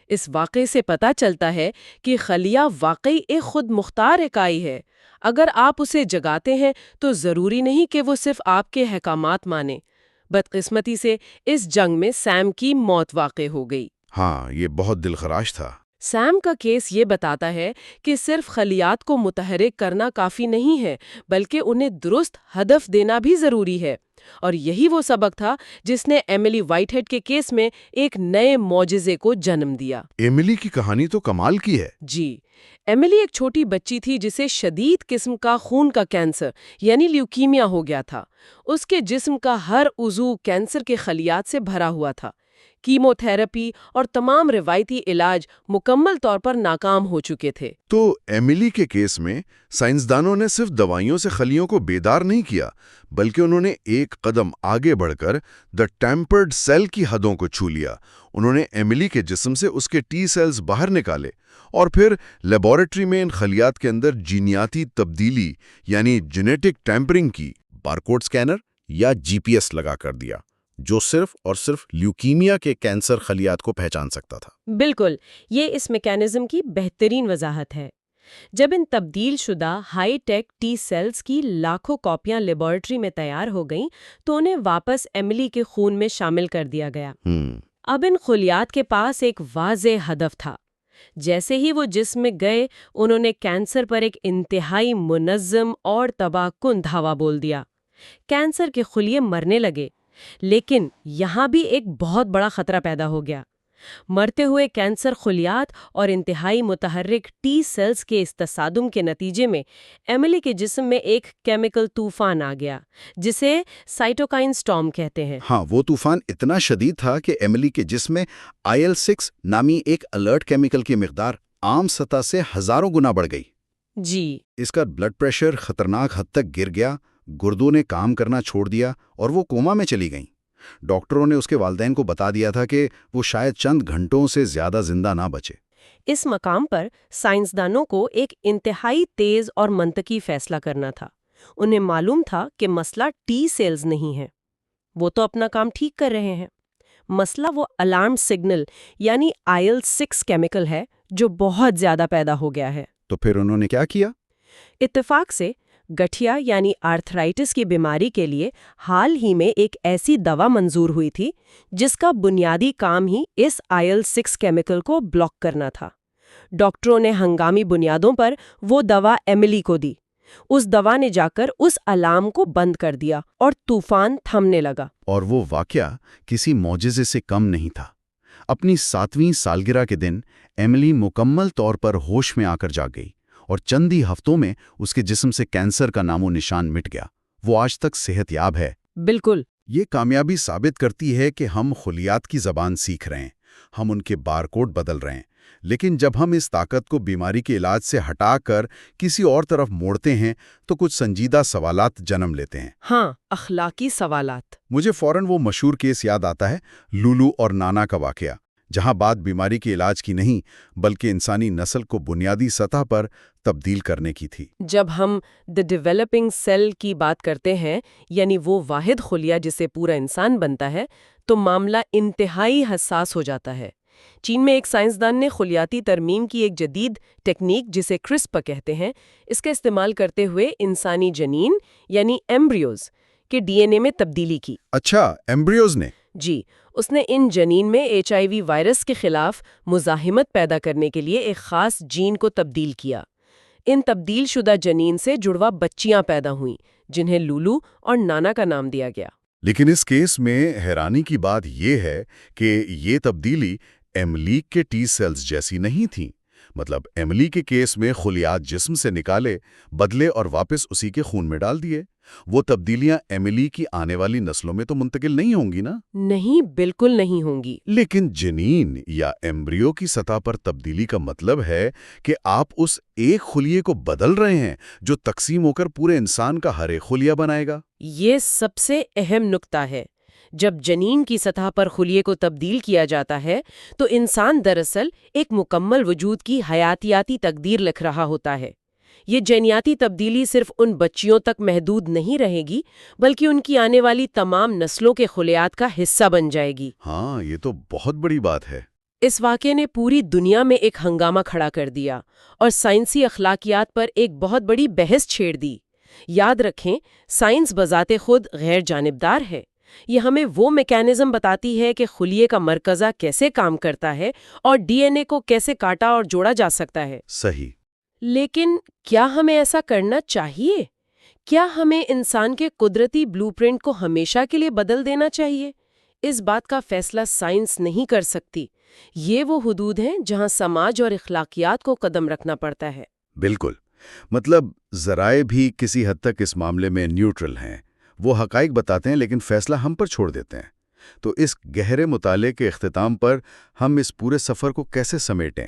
اس واقعے سے پتہ چلتا ہے کہ خلیہ واقعی ایک خود مختار اکائی ہے۔ اگر آپ اسے جگاتے ہیں تو ضروری نہیں کہ وہ صرف آپ کے احکامات مانے۔ بدقسمتی سے اس جنگ میں سیم کی موت واقع ہو گئی۔ ہاں، یہ بہت دلخراش تھا۔ سیم کا کیس یہ بتاتا ہے کہ صرف خلیات کو متحرک کرنا کافی نہیں ہے، بلکہ انہیں درست ہدف دینا بھی ضروری ہے۔ اور یہی وہ سبق تھا جس نے ایملی وائٹ ہیڈ کے کیس میں ایک نئے معجزے کو جنم دیا۔ ایملی کی کہانی تو کمال کی ہے۔ جی، ایملی ایک چھوٹی بچی تھی جسے شدید قسم کا خون کا کینسر یعنی لیوکیمیا ہو گیا تھا۔ اس کے جسم کا ہر عضو کینسر کے خلیات سے بھرا ہوا تھا۔ کیمو تھراپی اور تمام روایتی علاج مکمل طور پر ناکام ہو چکے تھے۔ تو ایملی کے کیس میں سائنسدانوں نے صرف دوائیوں سے خلیوں کو بیدار نہیں کیا، بلکہ انہوں نے ایک قدم آگے بڑھ کر دی ٹیمپرڈ سیل کی حدوں کو چھو لیا۔ انہوں نے ایملی کے جسم سے اس کے ٹی سیلز باہر نکالے اور پھر لیبارٹری میں ان خلیات کے اندر جینیاتی تبدیلی یعنی جینیٹک ٹیمپرنگ کی، بارکوڈ سکینر یا جی پی ایس لگا کر دیا، جو صرف اور صرف لیوکیمیا کے کینسر خلیات کو پہچان سکتا تھا۔ بالکل، یہ اس میکانزم کی بہترین وضاحت ہے۔ جب ان تبدیل شدہ ہائی ٹیک ٹی سیلز کی لاکھوں کاپیاں لیبارٹری میں تیار ہو گئیں تو انہیں واپس ایملی کے خون میں شامل کر دیا گیا۔ اب ان خلیات کے پاس ایک واضح ہدف تھا۔ جیسے ہی وہ جسم میں گئے، انہوں نے کینسر پر ایک انتہائی منظم اور تباہ کن دھاوا بول دیا۔ کینسر کے خلیے مرنے لگے، لیکن یہاں بھی ایک بہت بڑا خطرہ پیدا ہو گیا۔ مرتے ہوئے کینسر خلیات اور انتہائی متحرک ٹی سیلز کے اس تصادم کے نتیجے میں ایملی کے جسم میں ایک کیمیکل طوفان آ گیا، جسے سائٹوکائن سٹارم کہتے ہیں۔ ہاں، وہ طوفان اتنا شدید تھا کہ ایملی کے جسم میں IL-6 نامی ایک الرٹ کیمیکل کی مقدار عام سطح سے ہزاروں گنا بڑھ گئی۔ جی، اس کا بلڈ پریشر خطرناک حد تک گر گیا، گردوں نے کام کرنا چھوڑ دیا اور وہ کوما میں چلی گئیں۔ ڈاکٹروں نے اس کے والدین کو بتا دیا تھا کہ وہ شاید چند گھنٹوں سے زیادہ زندہ نہ بچے۔ اس مقام پر سائنسدانوں کو ایک انتہائی تیز اور منطقی فیصلہ کرنا تھا۔ انہیں معلوم تھا کہ مسئلہ ٹی سیلز نہیں ہے، وہ تو اپنا کام ٹھیک کر رہے ہیں۔ مسئلہ وہ الارم سگنل یعنی IL-6 کیمیکل ہے جو بہت زیادہ پیدا ہو گیا ہے۔ تو پھر انہوں نے کیا کیا؟ اتفاق سے گٹھیا یعنی آرتھرائٹس کی بیماری کے لیے حال ہی میں ایک ایسی دوا منظور ہوئی تھی جس کا بنیادی کام ہی اس IL-6 کیمیکل کو بلاک کرنا تھا۔ ڈاکٹروں نے ہنگامی بنیادوں پر وہ دوا ایملی کو دی۔ اس دوا نے جا کر اس الارم کو بند کر دیا اور طوفان تھمنے لگا۔ اور وہ واقعہ کسی معجزے سے کم نہیں تھا۔ اپنی 7ویں سالگرہ کے دن ایملی مکمل طور پر ہوش میں آ کر جاگ گئی اور چند ہی ہفتوں میں اس کے جسم سے کینسر کا نام و نشان مٹ گیا۔ وہ آج تک صحت یاب ہے۔ بالکل، یہ کامیابی ثابت کرتی ہے کہ ہم خلیات کی زبان سیکھ رہے ہیں، ہم ان کے بارکوڈ بدل رہے ہیں، لیکن جب ہم اس طاقت کو بیماری کے علاج سے ہٹا کر کسی اور طرف موڑتے ہیں تو کچھ سنجیدہ سوالات جنم لیتے ہیں۔ ہاں، اخلاقی سوالات۔ مجھے فوراً وہ مشہور کیس یاد آتا ہے، لولو اور نانا کا واقعہ، جہاں بات بیماری کے علاج کی نہیں بلکہ انسانی نسل کو بنیادی سطح پر تبدیل کرنے کی تھی۔ جب ہم دی ڈیولپنگ سیل کی بات کرتے ہیں، یعنی وہ واحد خلیہ جسے پورا انسان بنتا ہے، تو معاملہ انتہائی حساس ہو جاتا ہے۔ چین میں ایک سائنسدان نے خلیاتی ترمیم کی ایک جدید ٹیکنیک جسے کرسپر کہتے ہیں، اس کا استعمال کرتے ہوئے انسانی جنین یعنی ایمبریوز کے DNA میں تبدیلی کی۔ اچھا، ایمبریوز نے؟ جی، اس نے ان جنین میں HIV وائرس کے خلاف مزاحمت پیدا کرنے کے لیے ایک خاص جین کو تبدیل کیا۔ ان تبدیل شدہ جنین سے جڑواں بچیاں پیدا ہوئیں جنہیں لولو اور نانا کا نام دیا گیا۔ لیکن اس کیس میں حیرانی کی بات یہ ہے کہ یہ تبدیلی ایملی کے ٹی سیلز جیسی نہیں تھی۔ مطلب ایملی کے کیس میں خلیات جسم سے نکالے، بدلے اور واپس اسی کے خون میں ڈال دیے۔ وہ تبدیلیاں ایملی کی آنے والی نسلوں میں تو منتقل نہیں ہوں گی نا؟ نہیں، بالکل نہیں ہوں گی۔ لیکن جنین یا ایمبریو کی سطح پر تبدیلی کا مطلب ہے کہ آپ اس ایک خلیے کو بدل رہے ہیں جو تقسیم ہو کر پورے انسان کا ہر ایک خلیہ بنائے گا۔ یہ سب سے اہم نکتہ ہے۔ جب جنین کی سطح پر خلیے کو تبدیل کیا جاتا ہے تو انسان دراصل ایک مکمل وجود کی حیاتیاتی تقدیر لکھ رہا ہوتا ہے۔ یہ جینیاتی تبدیلی صرف ان بچیوں تک محدود نہیں رہے گی بلکہ ان کی آنے والی تمام نسلوں کے خلیات کا حصہ بن جائے گی۔ ہاں، یہ تو بہت بڑی بات ہے۔ اس واقعے نے پوری دنیا میں ایک ہنگامہ کھڑا کر دیا اور سائنسی اخلاقیات پر ایک بہت بڑی بحث چھیڑ دی۔ یاد رکھیں، سائنس بذات خود غیر جانبدار ہے۔ یہ ہمیں وہ میکینزم بتاتی ہے کہ خلیے کا مرکزہ کیسے کام کرتا ہے اور ڈی این اے کو کیسے کاٹا اور جوڑا جا سکتا ہے۔ صحیح۔ لیکن کیا ہمیں ایسا کرنا چاہیے؟ کیا ہمیں انسان کے قدرتی بلو پرنٹ کو ہمیشہ کے لیے بدل دینا چاہیے؟ اس بات کا فیصلہ سائنس نہیں کر سکتی۔ یہ وہ حدود ہیں جہاں سماج اور اخلاقیات کو قدم رکھنا پڑتا ہے۔ بالکل۔ مطلب ذرائع بھی کسی حد تک اس معاملے میں نیوٹرل ہیں۔ وہ حقائق بتاتے ہیں لیکن فیصلہ ہم پر چھوڑ دیتے ہیں۔ تو اس گہرے مطالعے کے اختتام پر ہم اس پورے سفر کو کیسے سمیٹیں؟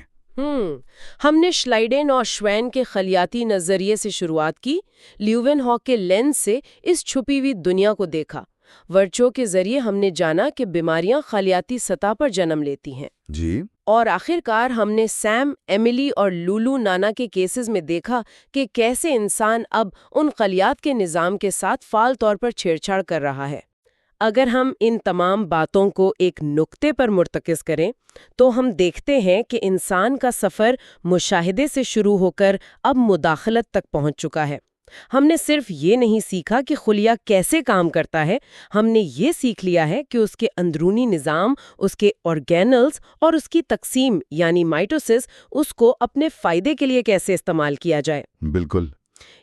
ہم نے شلائڈن اور شوین کے خلیاتی نظریے سے شروعات کی، لیوین ہاک کے لینس سے اس چھپی ہوئی دنیا کو دیکھا، ورچوں کے ذریعے ہم نے جانا کہ بیماریاں خلیاتی سطح پر جنم لیتی ہیں، جی، اور آخر کار ہم نے سیم، ایملی اور لولو نانا کے کیسز میں دیکھا کہ کیسے انسان اب ان خلیات کے نظام کے ساتھ فعال طور پر چھیڑ چھاڑ کر رہا ہے۔ اگر ہم ان تمام باتوں کو ایک نقطے پر مرتکز کریں تو ہم دیکھتے ہیں کہ انسان کا سفر مشاہدے سے شروع ہو کر اب مداخلت تک پہنچ چکا ہے۔ ہم نے صرف یہ نہیں سیکھا کہ خلیہ کیسے کام کرتا ہے، ہم نے یہ سیکھ لیا ہے کہ اس کے اندرونی نظام، اس کے آرگینلز اور اس کی تقسیم یعنی مائٹوسس اس کو اپنے فائدے کے لیے کیسے استعمال کیا جائے۔ بالکل۔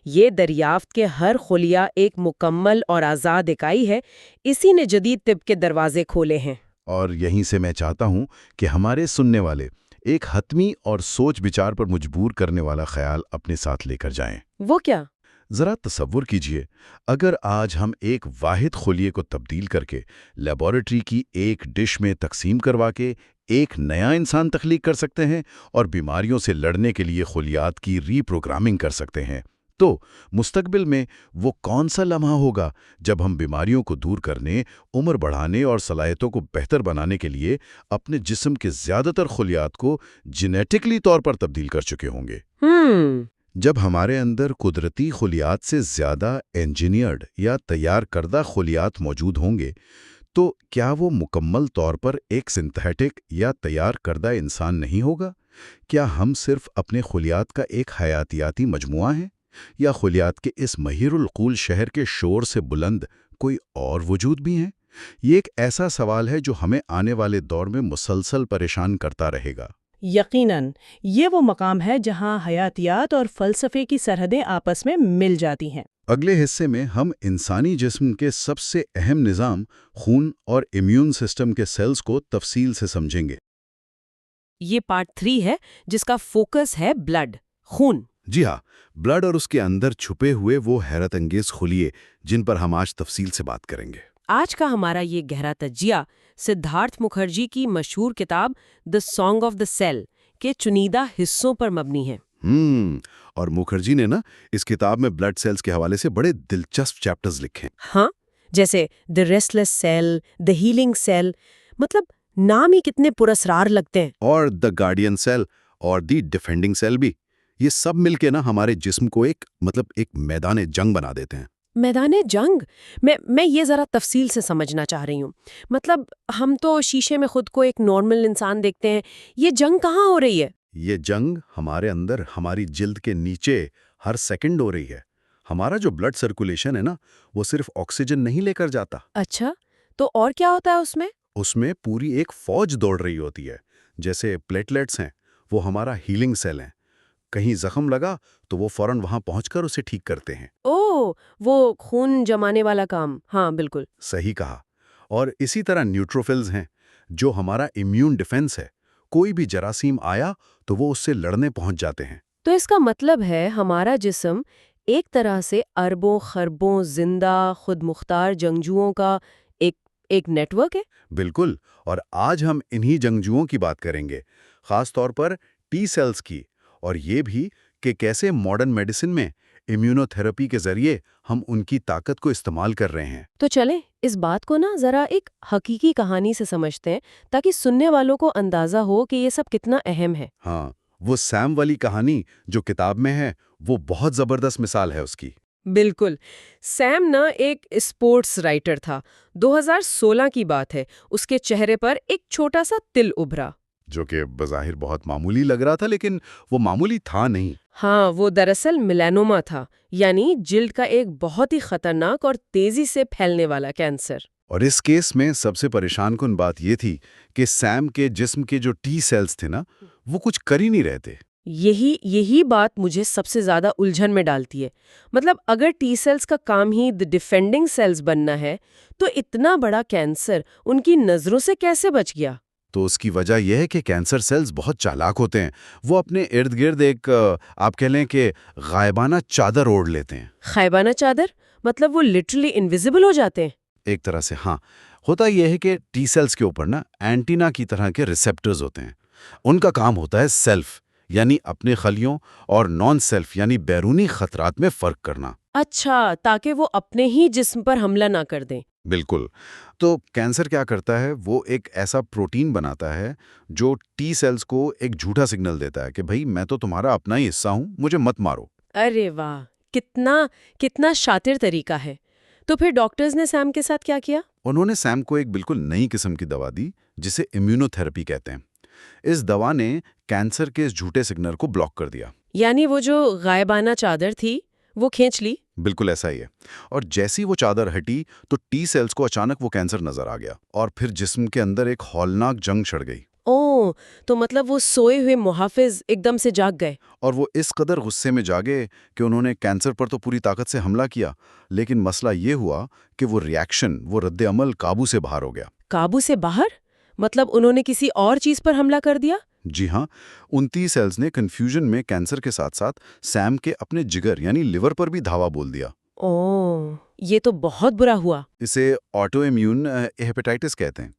یہ دریافت کہ ہر خلیہ ایک مکمل اور آزاد اکائی ہے، اسی نے جدید طب کے دروازے کھولے ہیں۔ اور یہیں سے میں چاہتا ہوں کہ ہمارے سننے والے ایک حتمی اور سوچ بچار پر مجبور کرنے والا خیال اپنے ساتھ لے کر جائیں۔ وہ کیا؟ ذرا تصور کیجئے، اگر آج ہم ایک واحد خلیے کو تبدیل کر کے لیبارٹری کی ایک ڈش میں تقسیم کروا کے ایک نیا انسان تخلیق کر سکتے ہیں اور بیماریوں سے لڑنے کے لیے خلیات کی ری پروگرامنگ کر سکتے ہیں، تو مستقبل میں وہ کون سا لمحہ ہوگا جب ہم بیماریوں کو دور کرنے، عمر بڑھانے اور صلاحیتوں کو بہتر بنانے کے لیے اپنے جسم کے زیادہ تر خلیات کو جینیٹکلی طور پر تبدیل کر چکے ہوں گے۔ جب ہمارے اندر قدرتی خلیات سے زیادہ انجینئرڈ یا تیار کردہ خلیات موجود ہوں گے، تو کیا وہ مکمل طور پر ایک سنتھیٹک یا تیار کردہ انسان نہیں ہوگا؟ کیا ہم صرف اپنے خلیات کا ایک حیاتیاتی مجموعہ ہیں، یا خلیات کے اس مہیر العقول شہر کے شور سے بلند کوئی اور وجود بھی ہیں؟ یہ ایک ایسا سوال ہے جو ہمیں آنے والے دور میں مسلسل پریشان کرتا رہے گا۔ یقیناً یہ وہ مقام ہے جہاں حیاتیات اور فلسفے کی سرحدیں آپس میں مل جاتی ہیں۔ اگلے حصے میں ہم انسانی جسم کے سب سے اہم نظام خون اور امیون سسٹم کے سیلز کو تفصیل سے سمجھیں گے۔ یہ پارٹ 3 ہے جس کا فوکس ہے بلڈ، خون۔ جی ہاں، بلڈ اور اس کے اندر چھپے ہوئے وہ حیرت انگیز خلیے جن پر ہم آج تفصیل سے بات کریں گے۔ آج کا ہمارا یہ گہرا تجزیہ سدھارتھ مکھرجی کی مشہور کتاب دی سانگ آف دی سیل کے چنیدہ حصوں پر مبنی ہے۔ اور مکھرجی نے اس کتاب میں بلڈ سیلز کے حوالے سے بڑے دلچسپ چیپٹرز لکھے ہیں۔ ہاں، جیسے دی ریسٹلیس سیل، دی ہیلنگ سیل، مطلب نام ہی کتنے پراسرار لگتے ہیں۔ اور دی گارڈین سیل اور دی ڈیفینڈنگ سیل بھی، یہ سب مل کے ہمارے جسم کو ایک میدان جنگ بنا دیتے ہیں۔ میدان جنگ؟ میں یہ ذرا تفصیل سے سمجھنا چاہ رہی ہوں۔ مطلب ہم تو شیشے میں خود کو ایک نارمل انسان دیکھتے ہیں، یہ جنگ کہاں ہو رہی ہے؟ یہ جنگ ہمارے اندر، ہماری جلد کے نیچے ہر سیکنڈ ہو رہی ہے۔ ہمارا جو بلڈ سرکولیشن ہے وہ صرف آکسیجن نہیں لے کر جاتا۔ اچھا، تو اور کیا ہوتا ہے اس میں؟ اس میں پوری ایک فوج دوڑ رہی ہوتی ہے۔ جیسے پلیٹلیٹس ہیں، وہ ہمارا ہیلنگ سیل ہیں۔ کہیں زخم لگا تو وہ فوراً وہاں پہنچ کر اسے ٹھیک کرتے ہیں۔ وہ خون جمانے والا کام۔ ہاں بالکل صحیح کہا۔ اور اسی طرح نیوٹروفلز ہیں جو ہمارا امیون ڈیفنس ہے۔ کوئی بھی جراثیم آیا تو وہ اس سے لڑنے پہنچ جاتے ہیں۔ تو اس کا مطلب ہے ہمارا جسم ایک طرح سے اربوں خربوں زندہ خود مختار جنگجوؤں کا ایک نیٹ ورک ہے۔ بالکل، اور آج ہم انہی جنگجوؤں کی بات کریں گے، خاص طور پر ٹی سیلز کی، اور یہ بھی کہ کیسے ماڈرن میڈیسن میں امیونوتھراپی کے ذریعے ہم ان کی طاقت کو استعمال کر رہے ہیں۔ تو چلیں اس بات کو نا ذرا ایک حقیقی کہانی سے سمجھتے ہیں تاکہ سننے والوں کو اندازہ ہو کہ یہ سب کتنا اہم ہے۔ ہاں، وہ سیم والی کہانی جو کتاب میں ہے وہ بہت زبردست مثال ہے اس کی۔ بالکل، سیم نا ایک اسپورٹس رائٹر تھا۔ 2016 کی بات ہے، اس کے چہرے پر ایک چھوٹا سا تل ابھرا، جو کہ بظاہر بہت معمولی لگ رہا تھا، لیکن وہ معمولی تھا نہیں۔ ہاں وہ دراصل میلانوما تھا، یعنی جلد کا ایک بہت ہی خطرناک اور تیزی سے پھیلنے والا کینسر۔ اور اس کیس میں سب سے پریشان کن بات یہ تھی کہ سیم کے جسم کے جو ٹی سیلز تھے نا، وہ کچھ کر ہی نہیں رہے تھے۔ یہی بات مجھے سب سے زیادہ الجھن میں ڈالتی ہے۔ مطلب اگر ٹی سیلز کا کام ہی ڈیفینڈنگ سیلز بننا ہے تو اتنا بڑا کینسر ان کی نظروں سے کیسے بچ گیا؟ تو اس کی وجہ یہ ہے کہ کینسر سیلز بہت چالاک ہوتے ہیں۔ وہ اپنے ارد گرد ایک آپ کہہ لیں کہ غائبانہ چادر اوڑھ لیتے ہیں۔ غائبانہ چادر؟ مطلب وہ لٹرلی انویزیبل ہو جاتے ہیں؟ ایک طرح سے ہاں۔ ہوتا یہ ہے کہ ٹی سیلز کے اوپر نا اینٹینا کی طرح کے ریسیپٹرز ہوتے ہیں۔ ان کا کام ہوتا ہے سیلف یعنی اپنے خلیوں اور نان سیلف یعنی بیرونی خطرات میں فرق کرنا۔ اچھا، تاکہ وہ اپنے ہی جسم پر حملہ نہ کر دیں۔ بالکل۔ تو کینسر کیا کرتا ہے، وہ ایک ایسا پروٹین بناتا ہے جو ٹی سیلز کو ایک جھوٹا سگنل دیتا ہے کہ بھئی میں تو تمہارا اپنا ہی حصہ ہوں، مجھے مت مارو۔ ارے واہ، کتنا شاطر طریقہ ہے۔ تو پھر ڈاکٹرز نے سیم کے ساتھ کیا کیا؟ انہوں نے سیم کو ایک بالکل نئی قسم کی دوا دی جسے امیونوتھراپی کہتے ہیں۔ اس دوا نے کینسر کے اس جھوٹے سگنل کو بلاک کر دیا۔ یعنی وہ جو غائبانہ چادر تھی وہ کھینچ لی؟ بالکل ایسا ہی ہے۔ اور جیسی وہ چادر ہٹی تو ٹی سیلز کو اچانک وہ کینسر نظر آ گیا اور پھر جسم کے اندر ایک ہولناک جنگ چھڑ گئی۔ اوہ، تو مطلب وہ سوئے ہوئے محافظ ایک دم سے جاگ گئے۔ اور وہ اس قدر غصے میں جاگے کہ انہوں نے کینسر پر تو پوری طاقت سے حملہ کیا، لیکن مسئلہ یہ ہوا کہ وہ ریاکشن، وہ رد عمل قابو سے باہر ہو گیا۔ قابو سے باہر؟ مطلب انہوں نے کسی اور چیز پر حملہ کر دیا؟ جی ہاں، ان ٹی سیلز نے کنفیوژن میں کینسر کے ساتھ ساتھ سیم کے اپنے جگر یعنی لیور پر بھی دھاوا بول دیا۔ اوہ، یہ تو بہت برا ہوا۔ اسے آٹو امیون ہیپیٹائٹس کہتے ہیں۔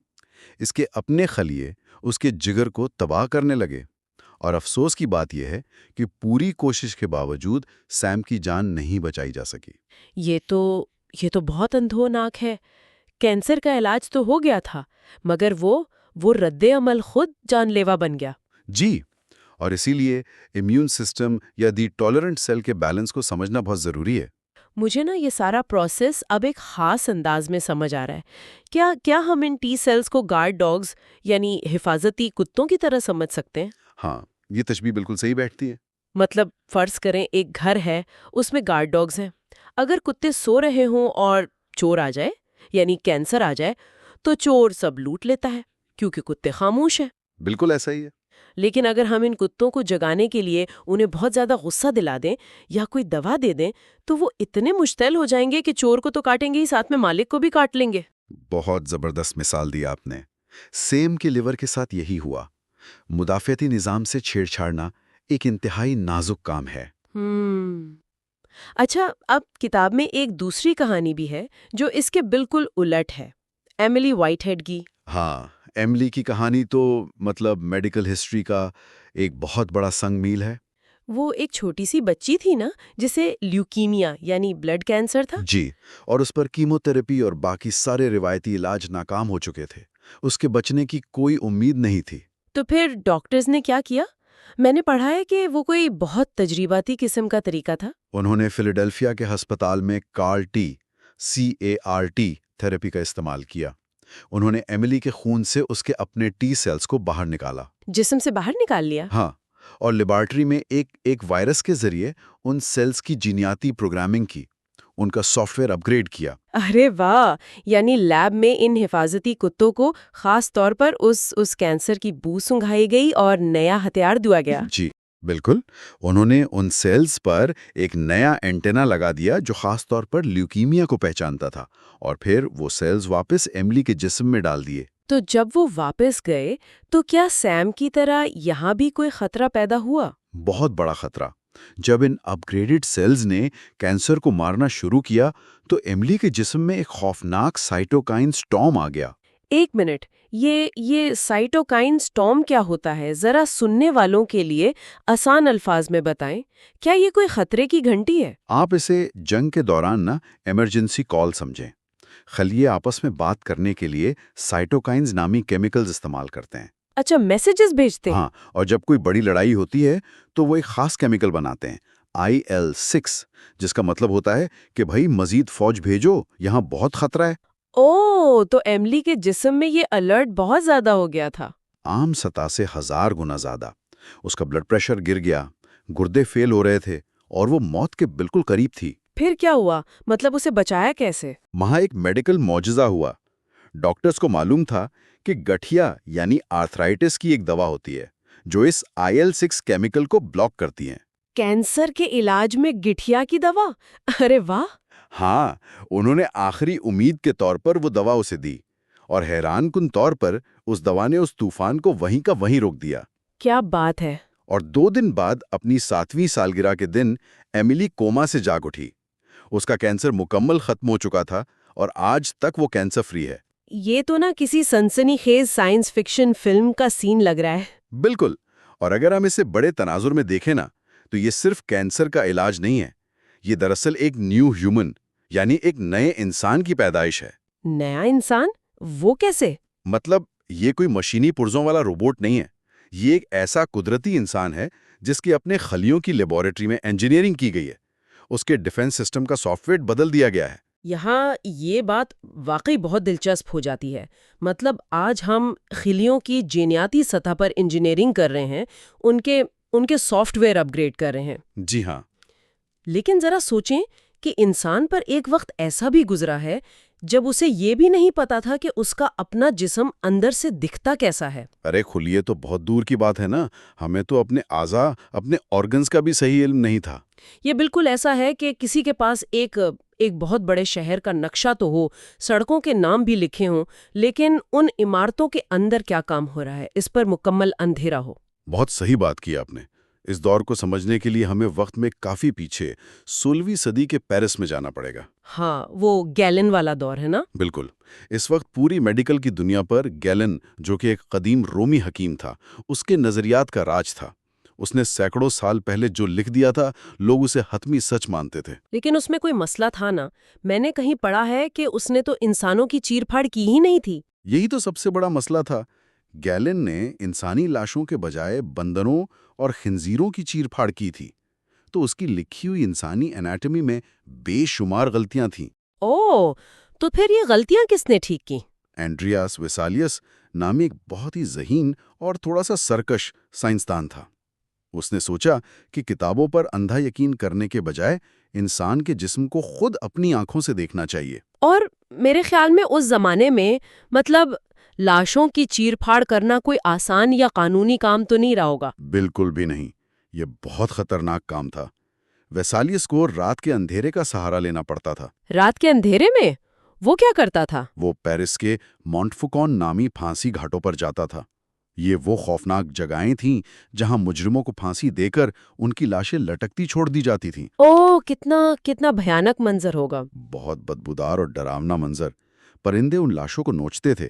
اس کے اپنے خلیے اس کے جگر کو تباہ کرنے لگے، اور افسوس کی بات یہ ہے کہ پوری کوشش کے باوجود سیم کی جان نہیں بچائی جا سکی۔ یہ تو بہت اندھوناک ہے۔ کینسر کا علاج تو ہو گیا تھا، مگر وہ رد عمل خود جان لیوا بن گیا۔ جی، اور اسی لیے امیون سسٹم یا دی ٹالرنٹ سیل کے بیلنس کو سمجھنا بہت ضروری ہے۔ مجھے نا یہ سارا پروسیس اب ایک خاص انداز میں سمجھ آ رہا ہے۔ کیا ہم ان ٹی سیلز کو گارڈ ڈاگز یعنی حفاظتی کتوں کی طرح سمجھ سکتے ہیں؟ ہاں، یہ تشبیہ بالکل صحیح بیٹھتی ہے۔ مطلب فرض کریں ایک گھر ہے، اس میں گارڈ ڈاگز ہیں۔ اگر کتے سو رہے ہوں اور چور آ جائے یعنی کینسر آ جائے تو چور سب لوٹ لیتا ہے کیونکہ کتے خاموش ہیں۔ بالکل ایسا ہی ہے۔ لیکن اگر ہم ان کتوں کو جگانے کے لیے انہیں بہت زیادہ غصہ دلا دیں یا کوئی دوا دے دیں تو وہ اتنے مشتعل ہو جائیں گے کہ چور کو تو کاٹیں گے ہی، ساتھ میں مالک کو بھی کاٹ لیں گے۔ بہت زبردست مثال دی آپ نے۔ سیم کے لیور کے ساتھ یہی ہوا۔ مدافعتی نظام سے چھیڑ چھاڑنا ایک انتہائی نازک کام ہے۔ اچھا، اب کتاب میں ایک دوسری کہانی بھی ہے جو اس کے بالکل الٹ ہے، ایملی وائٹ ہیڈ کی۔ ہاں، ایملی کی کہانی تو مطلب میڈیکل ہسٹری کا ایک بہت بڑا سنگ میل ہے۔ وہ ایک چھوٹی سی بچی تھی نا جسے لیوکیمیا یعنی بلڈ کینسر تھا۔ جی، اور اس پر کیموتھراپی اور باقی سارے روایتی علاج ناکام ہو چکے تھے۔ اس کے بچنے کی کوئی امید نہیں تھی۔ تو پھر ڈاکٹرز نے کیا کیا؟ میں نے پڑھا ہے کہ وہ کوئی بہت تجریباتی قسم کا طریقہ تھا۔ انہوں نے فیلاڈیلفیا کے ہسپتال میں CAR-T تھراپی کا استعمال کیا۔ انہوں نے ایملی کے خون سے اس کے اپنے ٹی سیلز کو باہر نکالا۔ جسم سے باہر نکال لیا؟ ہاں، اور لیبارٹری میں ایک وائرس کے ذریعے ان سیلز کی جینیاتی پروگرامنگ کی، ان کا سافٹ ویئر اپ گریڈ کیا۔ ارے واہ، یعنی لیب میں ان حفاظتی کتوں کو خاص طور پر اس کینسر کی بو سنگھائی گئی اور نیا ہتھیار دیا گیا۔ جی بالکل، انہوں نے ان سیلز پر ایک نیا اینٹینا لگا دیا جو خاص طور پر لیوکیمیا کو پہچانتا تھا، اور پھر وہ سیلز واپس ایملی کے جسم میں ڈال دیے۔ تو جب وہ واپس گئے تو کیا سیم کی طرح یہاں بھی کوئی خطرہ پیدا ہوا؟ بہت بڑا خطرہ۔ جب ان اپ گریڈڈ سیلز نے کینسر کو مارنا شروع کیا تو ایملی کے جسم میں ایک خوفناک سائٹوکائن سٹارم آ گیا۔ ایک منٹ، یہ سائٹوکائن سٹارم کیا ہوتا ہے؟ ذرا سننے والوں کے لیے آسان الفاظ میں بتائیں. کیا یہ کوئی خطرے کی گھنٹی ہے؟ آپ اسے جنگ کے دوران ایمرجنسی کال سمجھیں. خلیے آپس میں بات کرنے کے لیے سائٹوکائنز نامی کیمیکلز استعمال کرتے ہیں. اچھا، میسیجز بھیجتے ہیں؟ ہاں، اور جب کوئی بڑی لڑائی ہوتی ہے تو وہ ایک خاص کیمیکل بناتے ہیں IL-6، جس کا مطلب ہوتا ہے کہ بھائی مزید فوج بھیجو، یہاں بہت خطرہ ہے. تو ایملی کے جسم میں یہ الرٹ بہت زیادہ ہو گیا تھا. عام سطح سے 1000 گنا زیادہ. اس کا بلڈ پریشر گر گیا، گردے فیل ہو رہے تھے اور وہ موت کے بالکل قریب تھی. پھر کیا ہوا؟ مطلب اسے بچایا کیسے؟ وہاں ایک میڈیکل معجزہ ہوا. ڈاکٹرز کو معلوم تھا کہ گٹھیا یعنی آرتھرائٹس کی ایک دوا ہوتی ہے جو اس IL-6 کیمیکل کو بلاک کرتی ہیں. کینسر کے علاج میں گٹھیا کی دوا؟ ارے واہ! ہاں، انہوں نے آخری امید کے طور پر وہ دوا اسے دی، اور حیران کن طور پر اس دوا نے اس طوفان کو وہیں کا وہیں روک دیا. کیا بات ہے! اور 2 دن بعد اپنی 7ویں سالگرہ کے دن ایملی کوما سے جاگ اٹھی. اس کا کینسر مکمل ختم ہو چکا تھا اور آج تک وہ کینسر فری ہے. یہ تو نہ کسی سنسنی خیز سائنس فکشن فلم کا سین لگ رہا ہے. بالکل. اور اگر ہم اسے بڑے تناظر میں دیکھیں نا، تو یہ صرف کینسر کا علاج نہیں ہے. یہ دراصل ایک نیو ہیومن، یعنی ایک نئے انسان کی پیدائش ہے. نیا انسان؟ وہ کیسے؟ مطلب یہ کوئی مشینی پرزوں والا روبوٹ نہیں ہے. یہ ایک ایسا قدرتی انسان ہے جس کی اپنے خلیوں کی لیبارٹری میں انجینئرنگ کی گئی ہے. اس کے ڈیفنس سسٹم کا سافٹ ویئر بدل دیا گیا ہے. یہاں یہ بات واقعی بہت دلچسپ ہو جاتی ہے. مطلب آج ہم خلیوں کی جینیاتی سطح پر انجینئرنگ کر رہے ہیں، ان کے سافٹ ویئر اپ گریڈ کر رہے ہیں. جی ہاں. لیکن ذرا سوچیں کہ انسان پر ایک وقت ایسا بھی گزرا ہے جب اسے یہ بھی نہیں پتا تھا کہ اس کا اپنا جسم اندر سے دکھتا کیسا ہے. ارے خلیے تو بہت دور کی بات ہے نا. ہمیں تو اپنے اعضاء، اپنے آرگنز کا بھی صحیح علم نہیں تھا. یہ بالکل ایسا ہے کہ کسی کے پاس ایک بہت بڑے شہر کا نقشہ تو ہو، سڑکوں کے نام بھی لکھے ہوں، لیکن ان عمارتوں کے اندر کیا کام ہو رہا ہے اس پر مکمل اندھیرا ہو. بہت صحیح بات کی آپ نے. اس دور کو سمجھنے کے لیے ہمیں وقت میں کافی پیچھے 16ویں صدی کے پیرس میں جانا پڑے گا. ہاں، وہ گیلن والا دور ہے نا؟ بالکل. اس وقت پوری میڈیکل کی دنیا پر گیلن، جو کہ ایک قدیم رومی حکیم تھا، اس کے نظریات کا راج تھا. اس نے سینکڑوں سال پہلے جو لکھ دیا تھا، لوگ اسے حتمی سچ مانتے تھے. لیکن اس میں کوئی مسئلہ تھا نا. میں نے کہیں پڑھا ہے کہ اس نے تو انسانوں کی چیر پھاڑ کی ہی نہیں تھی. یہی تو سب سے بڑا مسئلہ تھا. گیلن نے انسانی لاشوں کے بجائے بندروں اور خنزیروں کی چیر پھاڑ کی تھی. تو اس کی لکھی ہوئی انسانی انیٹمی میں بے شمار غلطیاں تھیں. تو پھر یہ غلطیاں کس نے ٹھیک کی؟ اینڈریاس ویسالیس نامی ایک بہت ہی ذہین اور تھوڑا سا سرکش سائنسدان تھا. اس نے سوچا کہ کتابوں پر اندھا یقین کرنے کے بجائے انسان کے جسم کو خود اپنی آنکھوں سے دیکھنا چاہیے. اور میرے خیال میں اس زمانے میں مطلب لاشوں کی چیر پھاڑ کرنا کوئی آسان یا قانونی کام تو نہیں رہا ہوگا. بالکل بھی نہیں. یہ بہت خطرناک کام تھا. ویسالیس کو رات کے اندھیرے کا سہارا لینا پڑتا تھا. رات کے اندھیرے میں؟ وہ کیا کرتا تھا؟ وہ پیرس کے مونٹفوکون نامی پھانسی گھاٹوں پر جاتا تھا. یہ وہ خوفناک جگہیں تھیں جہاں مجرموں کو پھانسی دے کر ان کی لاشیں لٹکتی چھوڑ دی جاتی تھیں. کتنا بھیانک منظر ہوگا. بہت بدبودار اور ڈراونا منظر. پرندے ان لاشوں کو نوچتے تھے.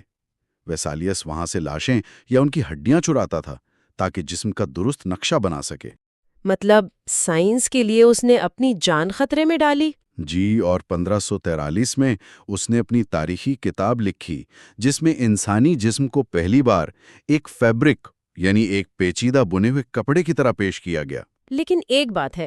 ویسالیس وہاں سے لاشیں یا ان کی ہڈیاں چراتا تھا تاکہ جسم کا درست نقشہ بنا سکے. مطلب سائنس کے لیے اس نے اپنی جان خطرے میں ڈالی؟ جی. اور 1543 میں اس نے اپنی تاریخی کتاب لکھی جس میں انسانی جسم کو پہلی بار ایک فیبرک یعنی ایک پیچیدہ بنے ہوئے کپڑے کی طرح پیش کیا گیا. لیکن ایک بات ہے،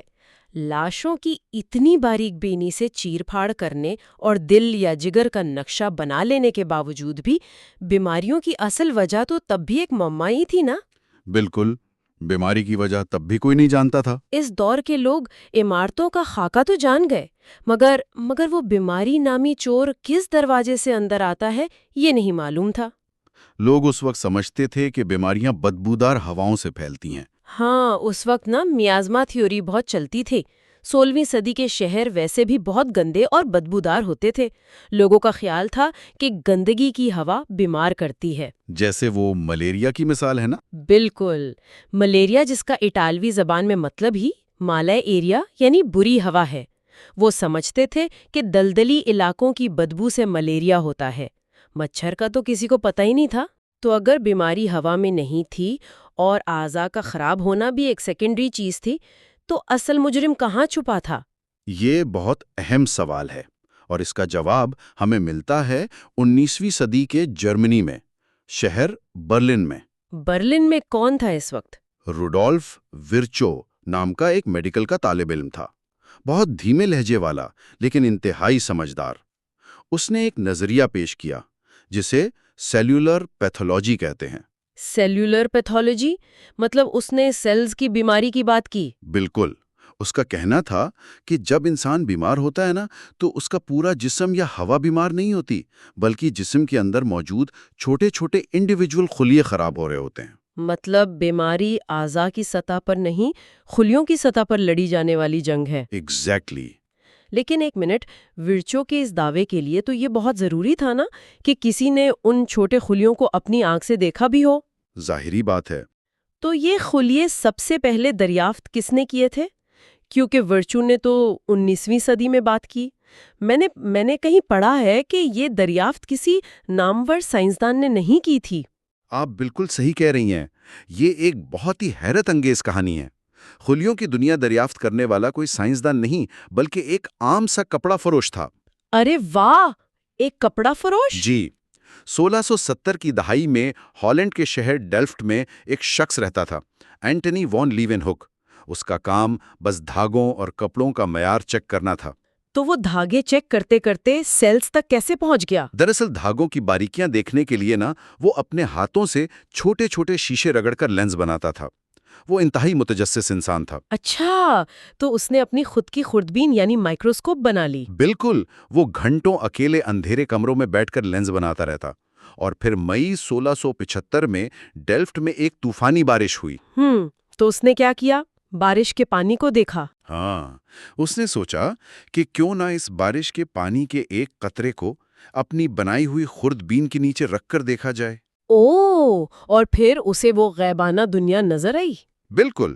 لاشوں کی اتنی باریک بینی سے چیر پھاڑ کرنے اور دل یا جگر کا نقشہ بنا لینے کے باوجود بھی بیماریوں کی اصل وجہ تو تب بھی ایک معمہ ہی تھی نا؟ بالکل. بیماری کی وجہ تب بھی کوئی نہیں جانتا تھا. اس دور کے لوگ عمارتوں کا خاکہ تو جان گئے، مگر وہ بیماری نامی چور کس دروازے سے اندر آتا ہے یہ نہیں معلوم تھا. لوگ اس وقت سمجھتے تھے کہ بیماریاں بدبودار ہواؤں سے پھیلتی ہیں. ہاں، اس وقت نا میازما تھیوری بہت چلتی تھی. 16ویں صدی کے شہر ویسے بھی بہت گندے اور بدبودار ہوتے تھے. لوگوں کا خیال تھا کہ گندگی کی ہوا بیمار کرتی ہے. جیسے وہ ملیریا کی مثال ہے نا؟ بالکل. ملیریا، جس کا اٹالوی زبان میں مطلب ہی مالا ایریا یعنی بری ہوا ہے. وہ سمجھتے تھے کہ دلدلی علاقوں کی بدبو سے ملیریا ہوتا ہے. مچھر کا تو کسی کو پتہ ہی نہیں تھا. تو اگر بیماری ہوا میں نہیں تھی اور اعضاء کا خراب ہونا بھی ایک سیکنڈری چیز تھی، تو اصل مجرم کہاں چھپا تھا؟ یہ بہت اہم سوال ہے اور اس کا جواب ہمیں ملتا ہے 19ویں صدی کے جرمنی میں، شہر برلن میں۔ برلن میں کون تھا اس وقت؟ روڈولف ورچو نام کا ایک میڈیکل کا طالب علم تھا، بہت دھیمے لہجے والا لیکن انتہائی سمجھدار۔ اس نے ایک نظریہ پیش کیا جسے سیلولر پیتھولوجی کہتے ہیں۔ Cellular pathology? مطلب اس نے سیلز کی بیماری کی بات کی؟ بالکل، اس کا کہنا تھا کہ جب انسان بیمار ہوتا ہے نا تو اس کا پورا جسم یا ہوا بیمار نہیں ہوتی، بلکہ جسم کے اندر موجود چھوٹے چھوٹے انڈیویجول خلیے خراب ہو رہے ہوتے ہیں۔ مطلب بیماری اعضاء کی سطح پر نہیں، خلیوں کی سطح پر لڑی جانے والی جنگ ہے۔ ایگزیکٹلی۔ لیکن ایک منٹ، ورچو کے اس دعوے کے لیے تو یہ بہت ضروری تھا نا کہ کسی نے ان چھوٹے خلیوں کو اپنی آنکھ سے دیکھا بھی ہو۔ ظاہری بات ہے۔ تو یہ خلیے سب سے پہلے دریافت کس نے کیے تھے؟ کیونکہ ورچو نے تو 19ویں صدی میں بات کی۔ میں نے کہیں پڑھا ہے کہ یہ دریافت کسی نامور سائنسدان نے نہیں کی تھی۔ آپ بالکل صحیح کہہ رہی ہیں، یہ ایک بہت ہی حیرت انگیز کہانی ہے۔ خلیوں کی دنیا دریافت کرنے والا کوئی سائنسدان نہیں بلکہ ایک عام سا کپڑا فروش تھا۔ ارے واہ، ایک کپڑا فروش؟ جی، 1670 کی دہائی میں ہالینڈ کے شہر ڈیلفٹ میں ایک شخص رہتا تھا، اینٹنی وان لیون ہک۔ اس کا کام بس دھاگوں اور کپڑوں کا معیار چیک کرنا تھا۔ تو وہ دھاگے چیک کرتے کرتے سیلز تک کیسے پہنچ گیا؟ دراصل دھاگوں کی باریکیاں دیکھنے کے لیے وہ اپنے ہاتھوں سے چھوٹے چھوٹے شیشے رگڑ کر لینز بناتا تھا۔ وہ انتہائی متجسس انسان تھا۔ اچھا، تو اس نے اپنی خود کی خوردبین یعنی مائکروسکوپ بنا لی؟ بالکل، وہ گھنٹوں اکیلے اندھیرے کمروں میں بیٹھ کر لینز بناتا رہتا، اور پھر مئی 1675 میں ڈیلفٹ میں ایک طوفانی بارش ہوئی۔ تو اس نے کیا کیا؟ بارش کے پانی کو دیکھا؟ ہاں، اس نے سوچا کہ کیوں نہ اس بارش کے پانی کے ایک قطرے کو اپنی بنائی ہوئی خوردبین کے نیچے رکھ کر دیکھا جائے۔ اور پھر اسے وہ غیبانہ دنیا نظر آئی؟ بالکل،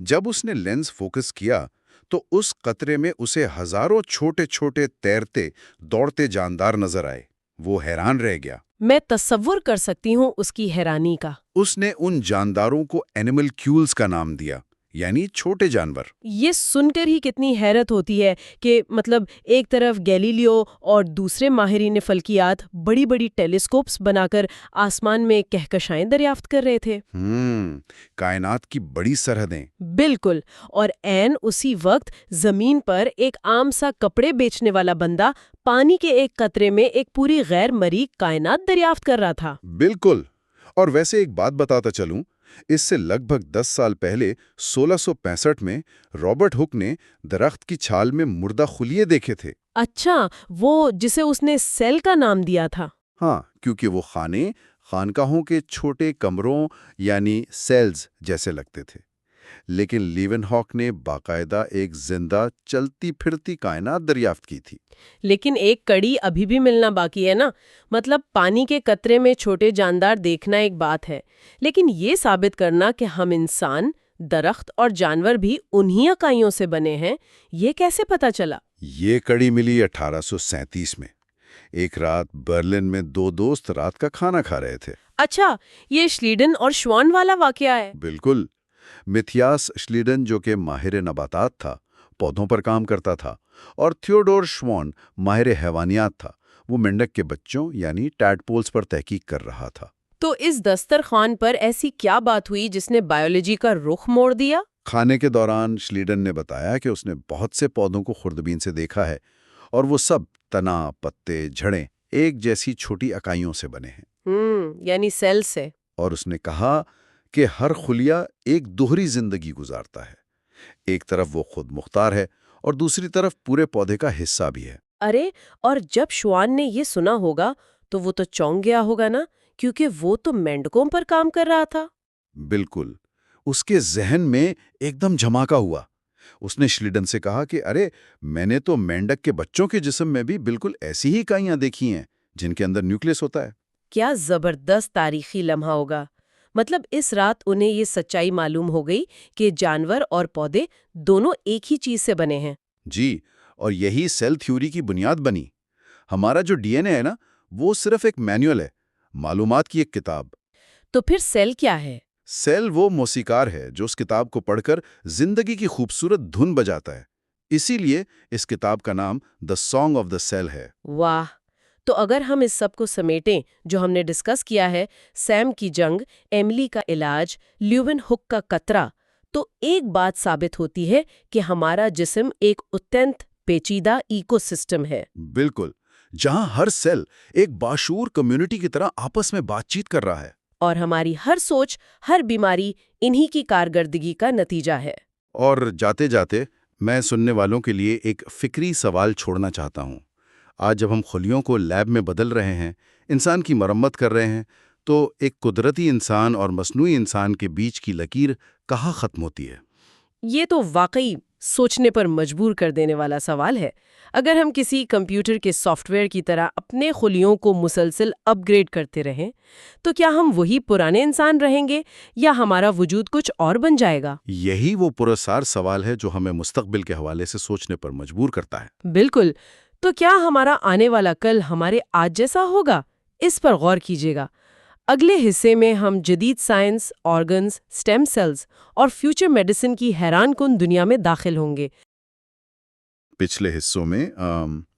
جب اس نے لینز فوکس کیا تو اس قطرے میں اسے ہزاروں چھوٹے چھوٹے تیرتے دوڑتے جاندار نظر آئے۔ وہ حیران رہ گیا۔ میں تصور کر سکتی ہوں اس کی حیرانی کا۔ اس نے ان جانداروں کو اینیمل کیولز کا نام دیا، یعنی چھوٹے جانور۔ یہ سن کر ہی کتنی حیرت ہوتی ہے کہ مطلب ایک طرف گیلیلیو اور دوسرے ماہرین فلکیات بڑی بڑی ٹیلیسکوپس بنا کر آسمان میں کہکشائیں دریافت کر رہے تھے۔ کائنات کی بڑی سرحدیں۔ بالکل، اور عین اسی وقت زمین پر ایک عام سا کپڑے بیچنے والا بندہ پانی کے ایک قطرے میں ایک پوری غیر مرئی کائنات دریافت کر رہا تھا۔ بالکل، اور ویسے ایک بات بتاتا چلوں، اس سے لگ بھگ 10 سال پہلے 1665 میں رابرٹ ہک نے درخت کی چھال میں مردہ خلیے دیکھے تھے۔ اچھا، وہ جسے اس نے سیل کا نام دیا تھا۔ ہاں، کیونکہ وہ خانقاہوں کے چھوٹے کمروں یعنی سیلز جیسے لگتے تھے، لیکن لیون ہاک نے باقاعدہ ایک زندہ چلتی پھرتی کائنات دریافت کی تھی۔ لیکن ایک کڑی ابھی بھی ملنا باقی ہے نا، مطلب پانی کے قطرے میں چھوٹے جاندار دیکھنا ایک بات ہے، لیکن یہ ثابت کرنا کہ ہم انسان، درخت اور جانور بھی انہی اکائیوں سے بنے ہیں، یہ کیسے پتا چلا؟ یہ کڑی ملی 1837 میں۔ ایک رات برلن میں 2 دوست رات کا کھانا کھا رہے تھے۔ اچھا، یہ شلیڈن اور شوان والا واقعہ ہے؟ بالکل، میتھیاس شلیڈن جو کہ ماہر نباتات تھا، پودوں پر کام کرتا تھا، اور تھیوڈور شوان ماہر حیوانیات تھا، وہ مینڈک کے بچوں یعنی ٹیڈپولز پر تحقیق کر رہا تھا۔ تو اس دسترخوان پر ایسی کیا بات ہوئی جس نے بائیولوجی کا رخ موڑ دیا؟ کھانے کے دوران شلیڈن نے بتایا کہ اس نے بہت سے پودوں کو خوردبین سے دیکھا ہے، اور وہ سب تنا، پتے، جھڑیں ایک جیسی چھوٹی اکائیوں سے بنے ہیں۔ یعنی سیل سے۔ اور اس نے کہا کہ ہر خلیہ ایک دوہری زندگی گزارتا ہے، ایک طرف وہ خود مختار ہے اور دوسری طرف پورے پودے کا حصہ بھی ہے۔ ارے، اور جب شوان نے یہ سنا ہوگا تو وہ تو چونک گیا ہوگا نا، کیونکہ وہ تو مینڈکوں پر کام کر رہا تھا۔ بالکل، اس کے ذہن میں ایک دم جھماکا ہوا۔ اس نے شلیڈن سے کہا کہ ارے، میں نے تو مینڈک کے بچوں کے جسم میں بھی بالکل ایسی ہی اکائیاں دیکھی ہیں جن کے اندر نیوکلیس ہوتا ہے۔ کیا زبردست تاریخی لمحہ ہوگا۔ مطلب اس رات انہیں یہ سچائی معلوم ہو گئی کہ جانور اور پودے دونوں ایک ہی چیز سے بنے ہیں۔ جی، اور یہی سیل تھیوری کی بنیاد بنی۔ ہمارا جو ڈی این اے ہے نا، وہ صرف ایک مینول ہے، معلومات کی ایک کتاب۔ تو پھر سیل کیا ہے؟ سیل وہ موسیقار ہے جو اس کتاب کو پڑھ کر زندگی کی خوبصورت دھن بجاتا ہے، اسی لیے اس کتاب کا نام the song of the cell ہے۔ واہ! تو اگر ہم اس سب کو سمیٹیں جو ہم نے ڈسکس کیا ہے، سیم کی جنگ، ایملی کا علاج، لیوین ہک کا قطرہ، تو ایک بات ثابت ہوتی ہے کہ ہمارا جسم ایک اتنت پیچیدہ ایکو سسٹم ہے۔ بالکل، جہاں ہر سیل ایک باشعور کمیونٹی کی طرح آپس میں بات چیت کر رہا ہے۔ اور ہماری ہر سوچ، ہر بیماری انہی کی کارکردگی کا نتیجہ ہے۔ اور جاتے جاتے میں سننے والوں کے لیے ایک فکری سوال چھوڑنا چاہتا ہوں۔ آج جب ہم خلیوں کو لیب میں بدل رہے ہیں، انسان کی مرمت کر رہے ہیں، تو ایک قدرتی انسان اور مصنوعی انسان کے بیچ کی لکیر کہاں ختم ہوتی ہے؟ یہ تو واقعی سوچنے پر مجبور کر دینے والا سوال ہے۔ اگر ہم کسی کمپیوٹر کے سافٹ ویئر کی طرح اپنے خلیوں کو مسلسل اپ گریڈ کرتے رہیں تو کیا ہم وہی پرانے انسان رہیں گے یا ہمارا وجود کچھ اور بن جائے گا؟ یہی وہ پراسرار سوال ہے جو ہمیں مستقبل کے حوالے سے سوچنے پر مجبور کرتا ہے۔ بالکل۔ تو کیا ہمارا آنے والا کل ہمارے آج جیسا ہوگا؟ اس پر غور کیجیے گا۔ اگلے حصے میں ہم جدید سائنس، آرگنز، سٹیم سیلز اور فیوچر میڈیسن کی حیران کن دنیا میں داخل ہوں گے۔ پچھلے حصوں میں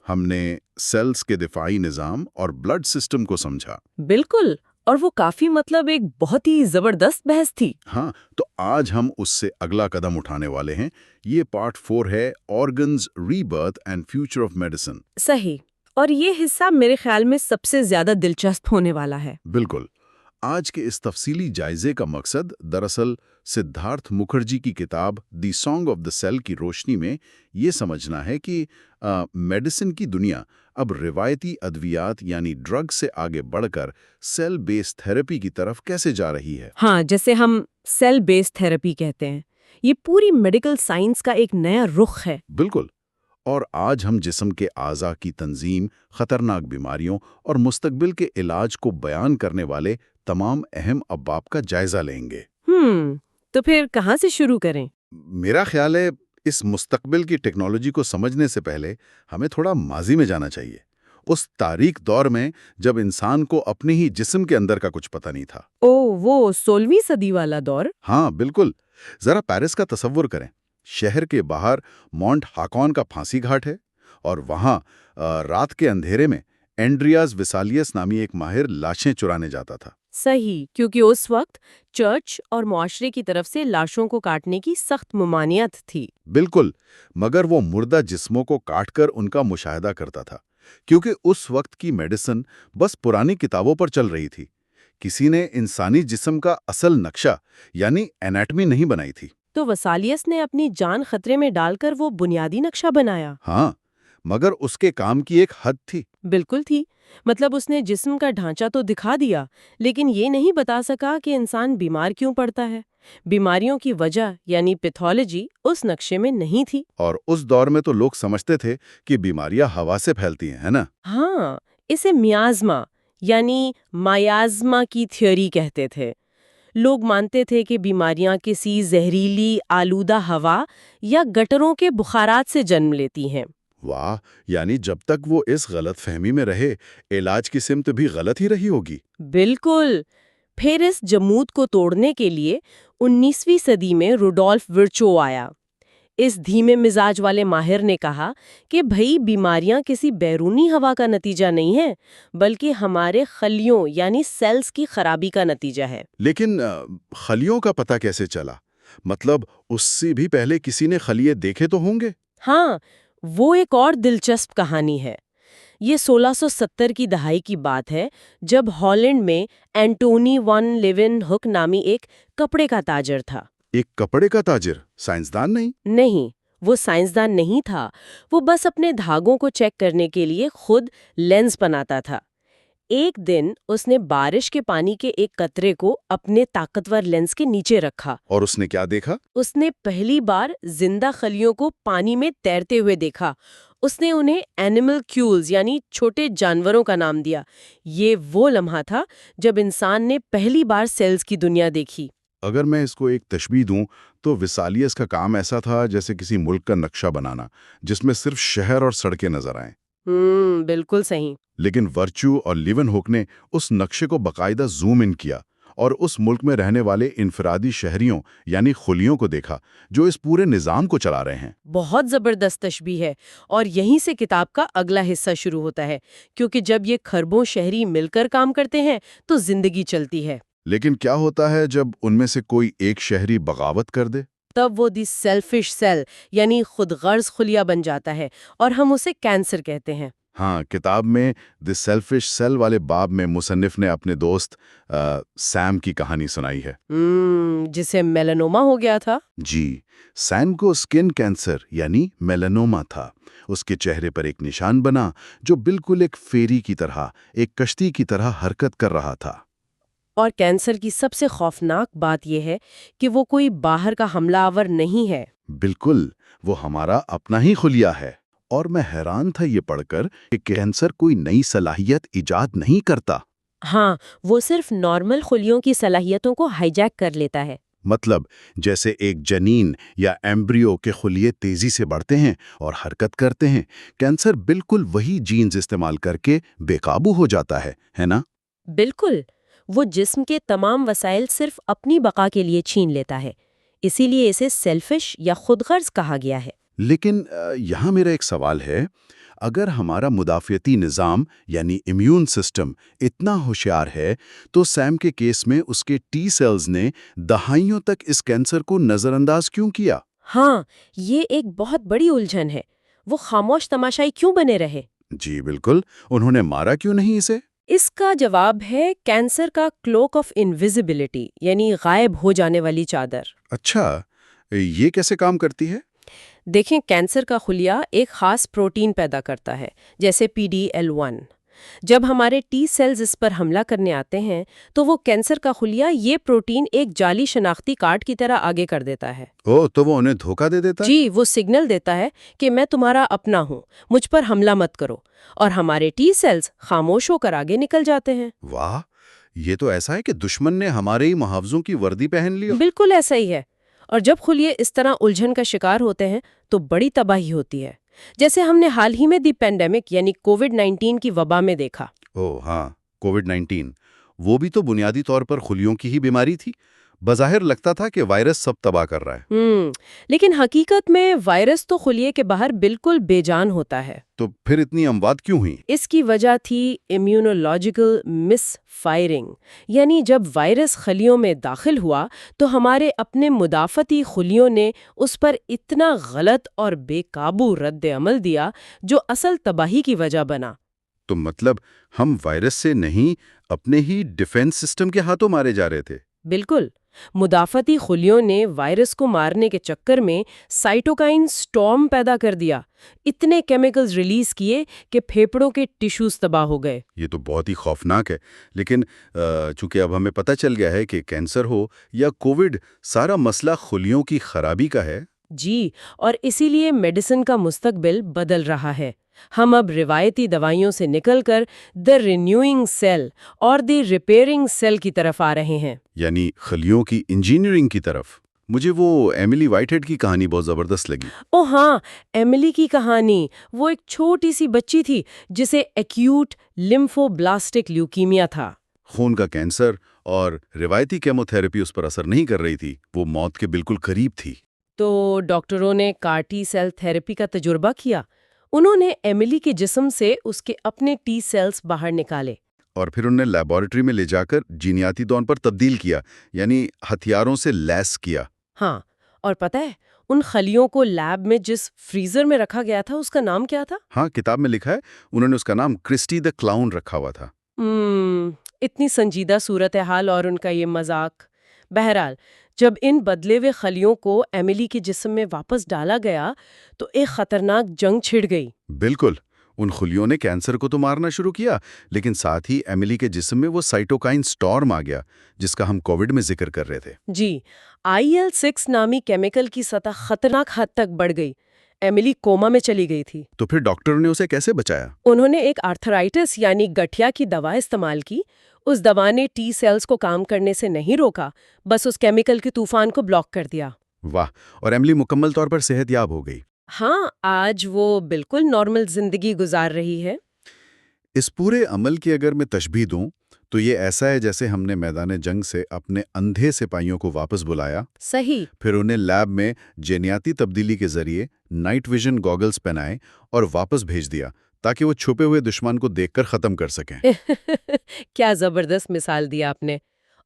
ہم نے سیلز کے دفاعی نظام اور بلڈ سسٹم کو سمجھا۔ بالکل، اور وہ کافی ایک بہت ہی زبردست بحث تھی۔ ہاں، تو آج ہم اس سے اگلا قدم اٹھانے والے ہیں۔ یہ پارٹ 4 ہے، organs, rebirth and future of medicine. صحیح، اور یہ حصہ میرے خیال میں سب سے زیادہ دلچسپ ہونے والا ہے۔ بالکل۔ آج کے اس تفصیلی جائزے کا مقصد دراصل سدھارتھ مکھرجی کی کتاب دی سانگ آف دا سیل کی روشنی میں یہ سمجھنا ہے کہ میڈیسن کی دنیا اب روایتی ادویات یعنی ڈرگ سے آگے بڑھ کر سیل بیس تھراپی کی طرف کیسے جا رہی ہے۔ ہاں، جیسے ہم سیل بیس تھراپی کہتے ہیں، یہ پوری میڈیکل سائنس کا ایک نیا رخ ہے۔ بالکل، اور آج ہم جسم کے اعضاء کی تنظیم، خطرناک بیماریوں اور مستقبل کے علاج کو بیان کرنے والے تمام اہم ابواب کا جائزہ لیں گے۔ تو پھر کہاں سے شروع کریں؟ میرا خیال ہے اس مستقبل کی ٹیکنالوجی کو سمجھنے سے پہلے ہمیں تھوڑا ماضی میں جانا چاہیے، اس تاریک دور میں جب انسان کو اپنے ہی جسم کے اندر کا کچھ پتہ نہیں تھا۔ وہ 16ویں صدی والا دور؟ ہاں بالکل، ذرا پیرس کا تصور کریں۔ شہر کے باہر مونٹ ہاکون کا پھانسی گھاٹ ہے، اور وہاں رات کے اندھیرے میں اینڈریاز ویسالیس نامی ایک ماہر لاشیں چرانے جاتا تھا۔ صحیح، کیونکہ اس وقت چرچ اور معاشرے کی طرف سے لاشوں کو کاٹنے کی سخت ممانعت تھی۔ بالکل، مگر وہ مردہ جسموں کو کاٹ کر ان کا مشاہدہ کرتا تھا، کیونکہ اس وقت کی میڈیسن بس پرانی کتابوں پر چل رہی تھی۔ کسی نے انسانی جسم کا اصل نقشہ یعنی اینیٹمی نہیں بنائی تھی۔ تو ویسالیس نے اپنی جان خطرے میں ڈال کر وہ بنیادی نقشہ بنایا۔ ہاں، مگر اس کے کام کی ایک حد تھی۔ بالکل تھی، مطلب اس نے جسم کا ڈھانچہ تو دکھا دیا، لیکن یہ نہیں بتا سکا کہ انسان بیمار کیوں پڑتا ہے۔ بیماریوں کی وجہ یعنی پیتھولوجی اس نقشے میں نہیں تھی۔ اور اس دور میں تو لوگ سمجھتے تھے کہ بیماریاں ہوا سے پھیلتی ہیں، ہے نا؟ ہاں، اسے میازما یعنی مایازما کی تھیوری کہتے تھے۔ لوگ مانتے تھے کہ بیماریاں کسی زہریلی آلودہ ہوا یا گٹروں کے بخارات سے جنم لیتی ہیں۔ واہ، یعنی جب تک وہ اس غلط فہمی میں رہے، علاج کی سمت بھی غلط ہی رہی ہوگی۔ بالکل۔ پھر اس جمود کو توڑنے کے لیے 19ویں صدی میں روڈولف ورچو آیا۔ اس دھیمے مزاج والے ماہر نے کہا کہ بھئی بیماریاں کسی بیرونی ہوا کا نتیجہ نہیں ہے، بلکہ ہمارے خلیوں یعنی سیلز کی خرابی کا نتیجہ ہے۔ لیکن خلیوں کا پتہ کیسے چلا؟ مطلب اس سے بھی پہلے کسی نے خلیے دیکھے تو ہوں گے؟ ہاں، وہ ایک اور دلچسپ کہانی ہے۔ یہ 1670 کی دہائی کی بات ہے، جب ہالینڈ میں اینٹونی ون لیون ہک نامی ایک کپڑے کا تاجر تھا۔ ایک کپڑے کا تاجر؟ سائنسدان نہیں؟ نہیں، وہ سائنسدان نہیں تھا، وہ بس اپنے دھاگوں کو چیک کرنے کے لیے خود لینز بناتا تھا۔ ایک دن اس نے بارش کے پانی کے ایک قطرے کو اپنے طاقتور لینز کے نیچے رکھا۔ اور اس نے کیا دیکھا؟ اس نے پہلی بار زندہ خلیوں کو پانی میں تیرتے ہوئے دیکھا۔ اس نے انہیں اینیمل کیولز یعنی چھوٹے جانوروں کا نام دیا۔ یہ وہ لمحہ تھا جب انسان نے پہلی بار سیلز کی دنیا دیکھی۔ اگر میں اس کو ایک تشبیہ دوں تو ویسالیس کا کام ایسا تھا جیسے کسی ملک کا نقشہ بنانا، جس میں صرف شہر اور سڑکیں نظر آئیں۔ بالکل صحیح. لیکن ورچو اور لیون ہک نے اس نقشے کو باقاعدہ زوم ان کیا اور اس ملک میں رہنے والے انفرادی شہریوں یعنی خلیوں کو دیکھا جو اس پورے نظام کو چلا رہے ہیں. بہت زبردست تشبیہ ہے، اور یہیں سے کتاب کا اگلا حصہ شروع ہوتا ہے، کیونکہ جب یہ خربوں شہری مل کر کام کرتے ہیں تو زندگی چلتی ہے. لیکن کیا ہوتا ہے جب ان میں سے کوئی ایک شہری بغاوت کر دے؟ تب وہ دی سیلفش سیل یعنی خود غرض خلیہ بن جاتا ہے، اور ہم اسے کینسر کہتے ہیں. ہاں، کتاب میں دی سیلفش سیل والے باب میں مصنف نے اپنے دوست سیم کی کہانی سنائی ہے. جسے میلانوما ہو گیا تھا. جی، سیم کو اسکن کینسر یعنی میلانوما تھا. اس کے چہرے پر ایک نشان بنا جو بالکل ایک فیری کی طرح، ایک کشتی کی طرح حرکت کر رہا تھا. اور کینسر کی سب سے خوفناک بات یہ ہے کہ وہ کوئی باہر کا حملہ آور نہیں ہے. بالکل، وہ ہمارا اپنا ہی خلیہ ہے. اور میں حیران تھا یہ پڑھ کر کہ کینسر کوئی نئی صلاحیت ایجاد نہیں کرتا. ہاں، وہ صرف نارمل خلیوں کی صلاحیتوں کو ہائی جیک کر لیتا ہے. مطلب جیسے ایک جنین یا ایمبریو کے خلیے تیزی سے بڑھتے ہیں اور حرکت کرتے ہیں، کینسر بالکل وہی جینز استعمال کر کے بے قابو ہو جاتا ہے نا؟ بالکل، وہ جسم کے تمام وسائل صرف اپنی بقا کے لیے چھین لیتا ہے. اسی لیے اسے سیلفش یا خود غرض کہا گیا ہے. لیکن یہاں میرا ایک سوال ہے، اگر ہمارا مدافعتی نظام یعنی امیون سسٹم اتنا ہوشیار ہے تو سیم کے کیس میں اس کے ٹی سیلز نے دہائیوں تک اس کینسر کو نظر انداز کیوں کیا؟ ہاں، یہ ایک بہت بڑی الجھن ہے. وہ خاموش تماشائی کیوں بنے رہے؟ جی بالکل، انہوں نے مارا کیوں نہیں اسے؟ اس کا جواب ہے کینسر کا کلوک آف انویزیبلٹی یعنی غائب ہو جانے والی چادر. اچھا، یہ کیسے کام کرتی ہے؟ دیکھیں، کینسر کا خلیہ ایک خاص پروٹین پیدا کرتا ہے جیسے PD-L1. جب ہمارے ٹی سیلز اس پر حملہ کرنے آتے ہیں تو وہ کینسر کا خلیہ یہ پروٹین ایک جعلی شناختی کارڈ کی طرح آگے کر دیتا ہے. تو وہ انہیں دھوکہ دے دیتا ہے؟ جی، وہ سگنل دیتا ہے کہ میں تمہارا اپنا ہوں، مجھ پر حملہ مت کرو، اور ہمارے ٹی سیلز خاموش ہو کر آگے نکل جاتے ہیں. واہ، یہ تو ایسا ہے کہ دشمن نے ہمارے ہی محافظوں کی وردی پہن لی. بالکل ایسا ہی ہے. اور جب خلیے اس طرح الجھن کا شکار ہوتے ہیں تو بڑی تباہی ہوتی ہے، جیسے ہم نے حال ہی میں دی پینڈیمک یعنی کووڈ-19 کی وبا میں دیکھا. ہاں، کووڈ-19 وہ بھی تو بنیادی طور پر خلیوں کی ہی بیماری تھی. بظاہر لگتا تھا کہ وائرس سب تباہ کر رہا ہے. لیکن حقیقت میں وائرس تو خلیے کے باہر بالکل بے جان ہوتا ہے. تو پھر اتنی اموات کیوں ہوئی؟ اس کی وجہ تھی امیونولوجیکل مس فائرنگ، یعنی جب وائرس خلیوں میں داخل ہوا تو ہمارے اپنے مدافعتی خلیوں نے اس پر اتنا غلط اور بے قابو رد عمل دیا جو اصل تباہی کی وجہ بنا. تو مطلب ہم وائرس سے نہیں، اپنے ہی ڈیفنس سسٹم کے ہاتھوں مارے جا رہے تھے. بالکل، مدافعتی خلیوں نے وائرس کو مارنے کے چکر میں سائٹوکائن سٹارم پیدا کر دیا، اتنے کیمیکلز ریلیز کیے کہ پھیپھڑوں کے ٹیشوز تباہ ہو گئے. یہ تو بہت ہی خوفناک ہے. لیکن چونکہ اب ہمیں پتہ چل گیا ہے کہ کینسر ہو یا کووڈ، سارا مسئلہ خلیوں کی خرابی کا ہے. جی، اور اسی لیے میڈیسن کا مستقبل بدل رہا ہے. ہم اب روایتی دوائیوں سے نکل کر دی رینیوئنگ سیل اور دی ریپیئرنگ سیل کی طرف آ رہے ہیں، یعنی خلیوں کی انجینئرنگ کی طرف. مجھے وہ ایملی وائٹ ہیڈ کی کہانی بہت زبردست لگی. ہاں، ایملی کی کہانی. وہ ایک چھوٹی سی بچی تھی جسے ایکیوٹ لیمفوبلاسٹک لیوکیمیا تھا. خون کا کینسر، اور روایتی کیموتھراپی اس پر اثر نہیں کر رہی تھی. وہ موت کے بالکل قریب تھی. تو ڈاکٹروں نے کارٹی سیل تھراپی کا تجربہ کیا. انہوں نے ایملی کے جسم سے اس کے اپنے ٹی سیلز باہر نکالے اور پھر انہیں لیبارٹری میں لے جا کر جینیاتی طور پر تبدیل کیا، یعنی ہتھیاروں سے لیس کیا. ہاں، اور پتہ ہے ان خلیوں کو لیب میں جس فریزر میں رکھا گیا تھا اس کا نام کیا تھا؟ ہاں، کتاب میں لکھا ہے انہوں نے اس کا نام کرسٹی دی کلاؤن رکھا ہوا تھا. اتنی سنجیدہ صورتحال اور ان کا یہ مذاق. بہرحال جب ان بدلے ہوئے خلیوں کو ایملی کے جسم میں واپس ڈالا گیا تو ایک خطرناک جنگ چھڑ گئی. بالکل، ان خلیوں نے کینسر کو تو مارنا شروع کیا، لیکن ساتھ ہی ایملی کے جسم میں وہ سائٹوکائن سٹارم آ گیا جس کا ہم کووڈ میں ذکر کر رہے تھے. جی، IL-6 نامی کیمیکل کی سطح خطرناک حد تک بڑھ گئی. ایملی کوما میں چلی گئی تھی. تو پھر ڈاکٹر نے اسے کیسے بچایا؟ انہوں نے ایک آرتھرائٹس یعنی گٹھیا کی دوا استعمال کی. اس دوا نے ٹی سیلز کو کام کرنے سے نہیں روکا، بس اس کیمیکل کے طوفان کو بلاک کر دیا. واہ، اور ایملی مکمل طور پر صحت یاب ہو گئی. ہاں، آج وہ بالکل نارمل زندگی گزار رہی ہے۔ اس پورے عمل کی اگر میں تشبیہ دوں تو یہ ایسا ہے جیسے ہم نے میدان جنگ سے اپنے اندھے سپاہیوں کو واپس بلایا، صحیح۔ پھر انہیں لیب میں جینیاتی تبدیلی کے ذریعے نائٹ ویژن گوگلز پہنائے اور واپس بھیج دیا تاکہ وہ چھپے ہوئے دشمن کو دیکھ کر ختم کر سکیں۔ کیا زبردست مثال دی آپ نے۔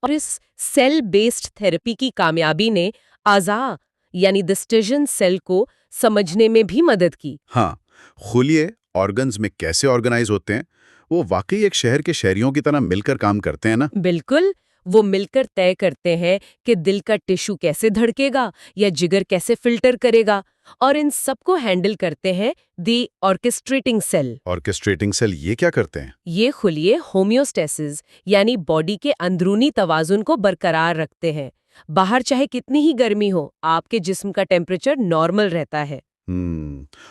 اور اس سیل بیسڈ تھیراپی کی کامیابی نے اعضاء یعنی ڈسٹیجن سیل کو سمجھنے میں بھی مدد کی۔ ہاں، خلیے آرگنز میں کیسے آرگنائز ہوتے ہیں، وہ واقعی ایک شہر کے شہریوں کی طرح مل کر کام کرتے ہیں نا؟ بالکل، وہ مل کر طے کرتے ہیں کہ دل کا ٹشو کیسے دھڑکے گا یا جگر کیسے فلٹر کرے گا، اور ان سب کو ہینڈل کرتے ہیں دی آرکیسٹریٹنگ سیل۔ آرکیسٹریٹنگ سیل یہ کیا کرتے ہیں؟ یہ خلیے ہومیوسٹیسس یعنی باڈی کے اندرونی توازن کو برقرار رکھتے ہیں۔ باہر چاہے کتنی ہی گرمی ہو، آپ کے جسم کا ٹیمپریچر نارمل رہتا ہے۔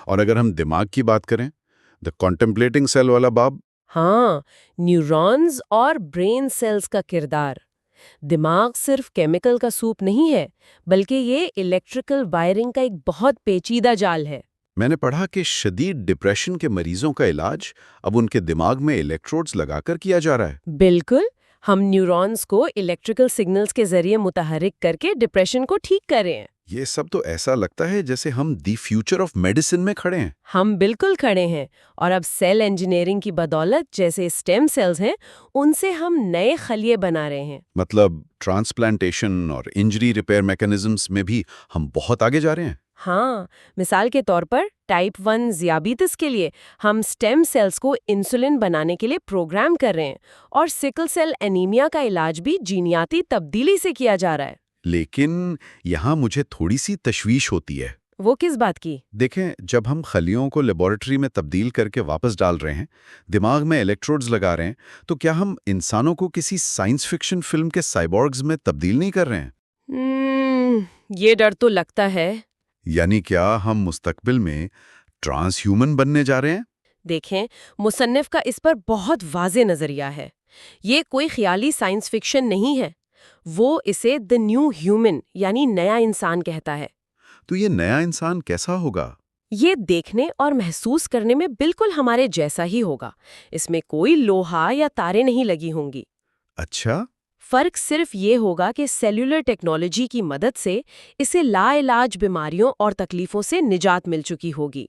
اور اگر ہم دماغ کی بات کریں، دا کانٹمپلیٹنگ سیل والا باب؟ ہاں، نیورونز اور برین سیلز کا کردار۔ دماغ صرف کیمیکل کا سوپ نہیں ہے، بلکہ یہ الیکٹریکل وائرنگ کا ایک بہت پیچیدہ جال ہے۔ میں نے پڑھا کہ شدید ڈپریشن کے مریضوں کا علاج اب ان کے دماغ میں الیکٹروڈز لگا کر کیا جا رہا ہے۔ بالکل، ہم نیورونز کو الیکٹریکل سگنلز کے ذریعے متحرک کر کے ڈپریشن کو ٹھیک کر رہے ہیں۔ یہ سب تو ایسا لگتا ہے جیسے ہم دی فیوچر آف میڈیسن میں کھڑے ہیں۔ ہم بالکل کھڑے ہیں، اور اب سیل انجینئرنگ کی بدولت جیسے اسٹیم سیلز ہیں، ان سے ہم نئے خلیے بنا رہے ہیں۔ مطلب ٹرانسپلانٹیشن اور انجری ریپیئر میکانزمز میں بھی ہم بہت آگے جا رہے ہیں۔ ہاں، مثال کے طور پر ٹائپ 1 ذیابیطس کے لیے ہم اسٹیم سیلز کو انسولن بنانے کے لیے پروگرام کر رہے ہیں، اور سکل سیل انیمیا کا علاج بھی جینیاتی تبدیلی سے کیا جا رہا ہے۔ لیکن یہاں مجھے تھوڑی سی تشویش ہوتی ہے۔ وہ کس بات کی؟ دیکھیں، جب ہم خلیوں کو لیبارٹری میں تبدیل کر کے واپس ڈال رہے ہیں، دماغ میں الیکٹروڈز لگا رہے ہیں، تو کیا ہم انسانوں کو کسی سائنس فکشن فلم کے سائبورگز میں تبدیل نہیں کر رہے ہیں؟ یہ ڈر تو لگتا ہے۔ یعنی کیا ہم مستقبل میں ٹرانس ہیومن بننے جا رہے ہیں؟ دیکھیں، مصنف کا اس پر بہت واضح نظریہ ہے۔ یہ کوئی خیالی سائنس فکشن نہیں ہے، وہ اسے دی نیو ہیومن یعنی نیا انسان کہتا ہے۔ تو یہ نیا انسان کیسا ہوگا؟ یہ دیکھنے اور محسوس کرنے میں بالکل ہمارے جیسا ہی ہوگا۔ اس میں کوئی لوہا یا تاریں نہیں لگی ہوں گی۔ اچھا، فرق صرف یہ ہوگا کہ سیلولر ٹیکنالوجی کی مدد سے اسے لا علاج بیماریوں اور تکلیفوں سے نجات مل چکی ہوگی۔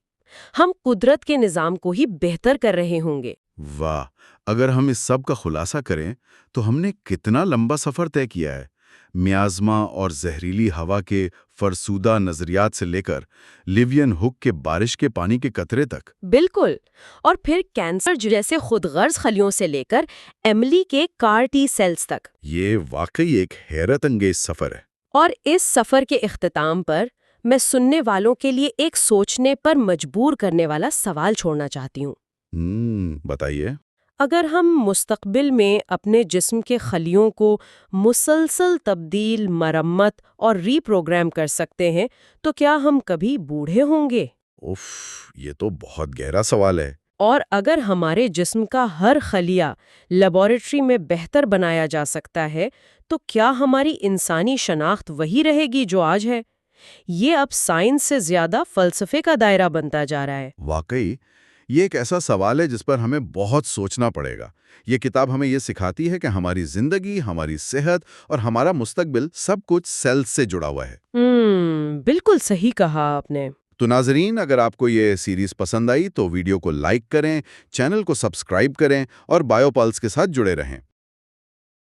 ہم قدرت کے نظام کو ہی بہتر کر رہے ہوں گے۔ واہ! اگر ہم اس سب کا خلاصہ کریں تو ہم نے کتنا لمبا سفر طے کیا ہے، میازما اور زہریلی ہوا کے فرسودہ نظریات سے لے کر لیوین ہک کے بارش کے پانی کے قطرے تک۔ بالکل، اور پھر کینسر جیسے خود غرض خلیوں سے لے کر ایملی کے کار ٹی سیلز تک۔ یہ واقعی ایک حیرت انگیز سفر ہے۔ اور اس سفر کے اختتام پر میں سننے والوں کے لیے ایک سوچنے پر مجبور کرنے والا سوال چھوڑنا چاہتی ہوں۔ بتائیے۔ اگر ہم مستقبل میں اپنے جسم کے خلیوں کو مسلسل تبدیل، مرمت اور ری پروگرام کر سکتے ہیں تو کیا ہم کبھی بوڑھے ہوں گے؟ اف، یہ تو بہت گہرا سوال ہے۔ اور اگر ہمارے جسم کا ہر خلیہ لیبارٹری میں بہتر بنایا جا سکتا ہے تو کیا ہماری انسانی شناخت وہی رہے گی جو آج ہے؟ یہ اب سائنس سے زیادہ فلسفے کا دائرہ بنتا جا رہا ہے۔ واقعی یہ ایک ایسا سوال ہے جس پر ہمیں بہت سوچنا پڑے گا۔ یہ کتاب ہمیں یہ سکھاتی ہے کہ ہماری زندگی، ہماری صحت اور ہمارا مستقبل سب کچھ سیلز سے جڑا ہوا ہے۔ بالکل صحیح کہا آپ نے۔ تو ناظرین، اگر آپ کو یہ سیریز پسند آئی تو ویڈیو کو لائک کریں، چینل کو سبسکرائب کریں اور بایو پلس کے ساتھ جڑے رہیں۔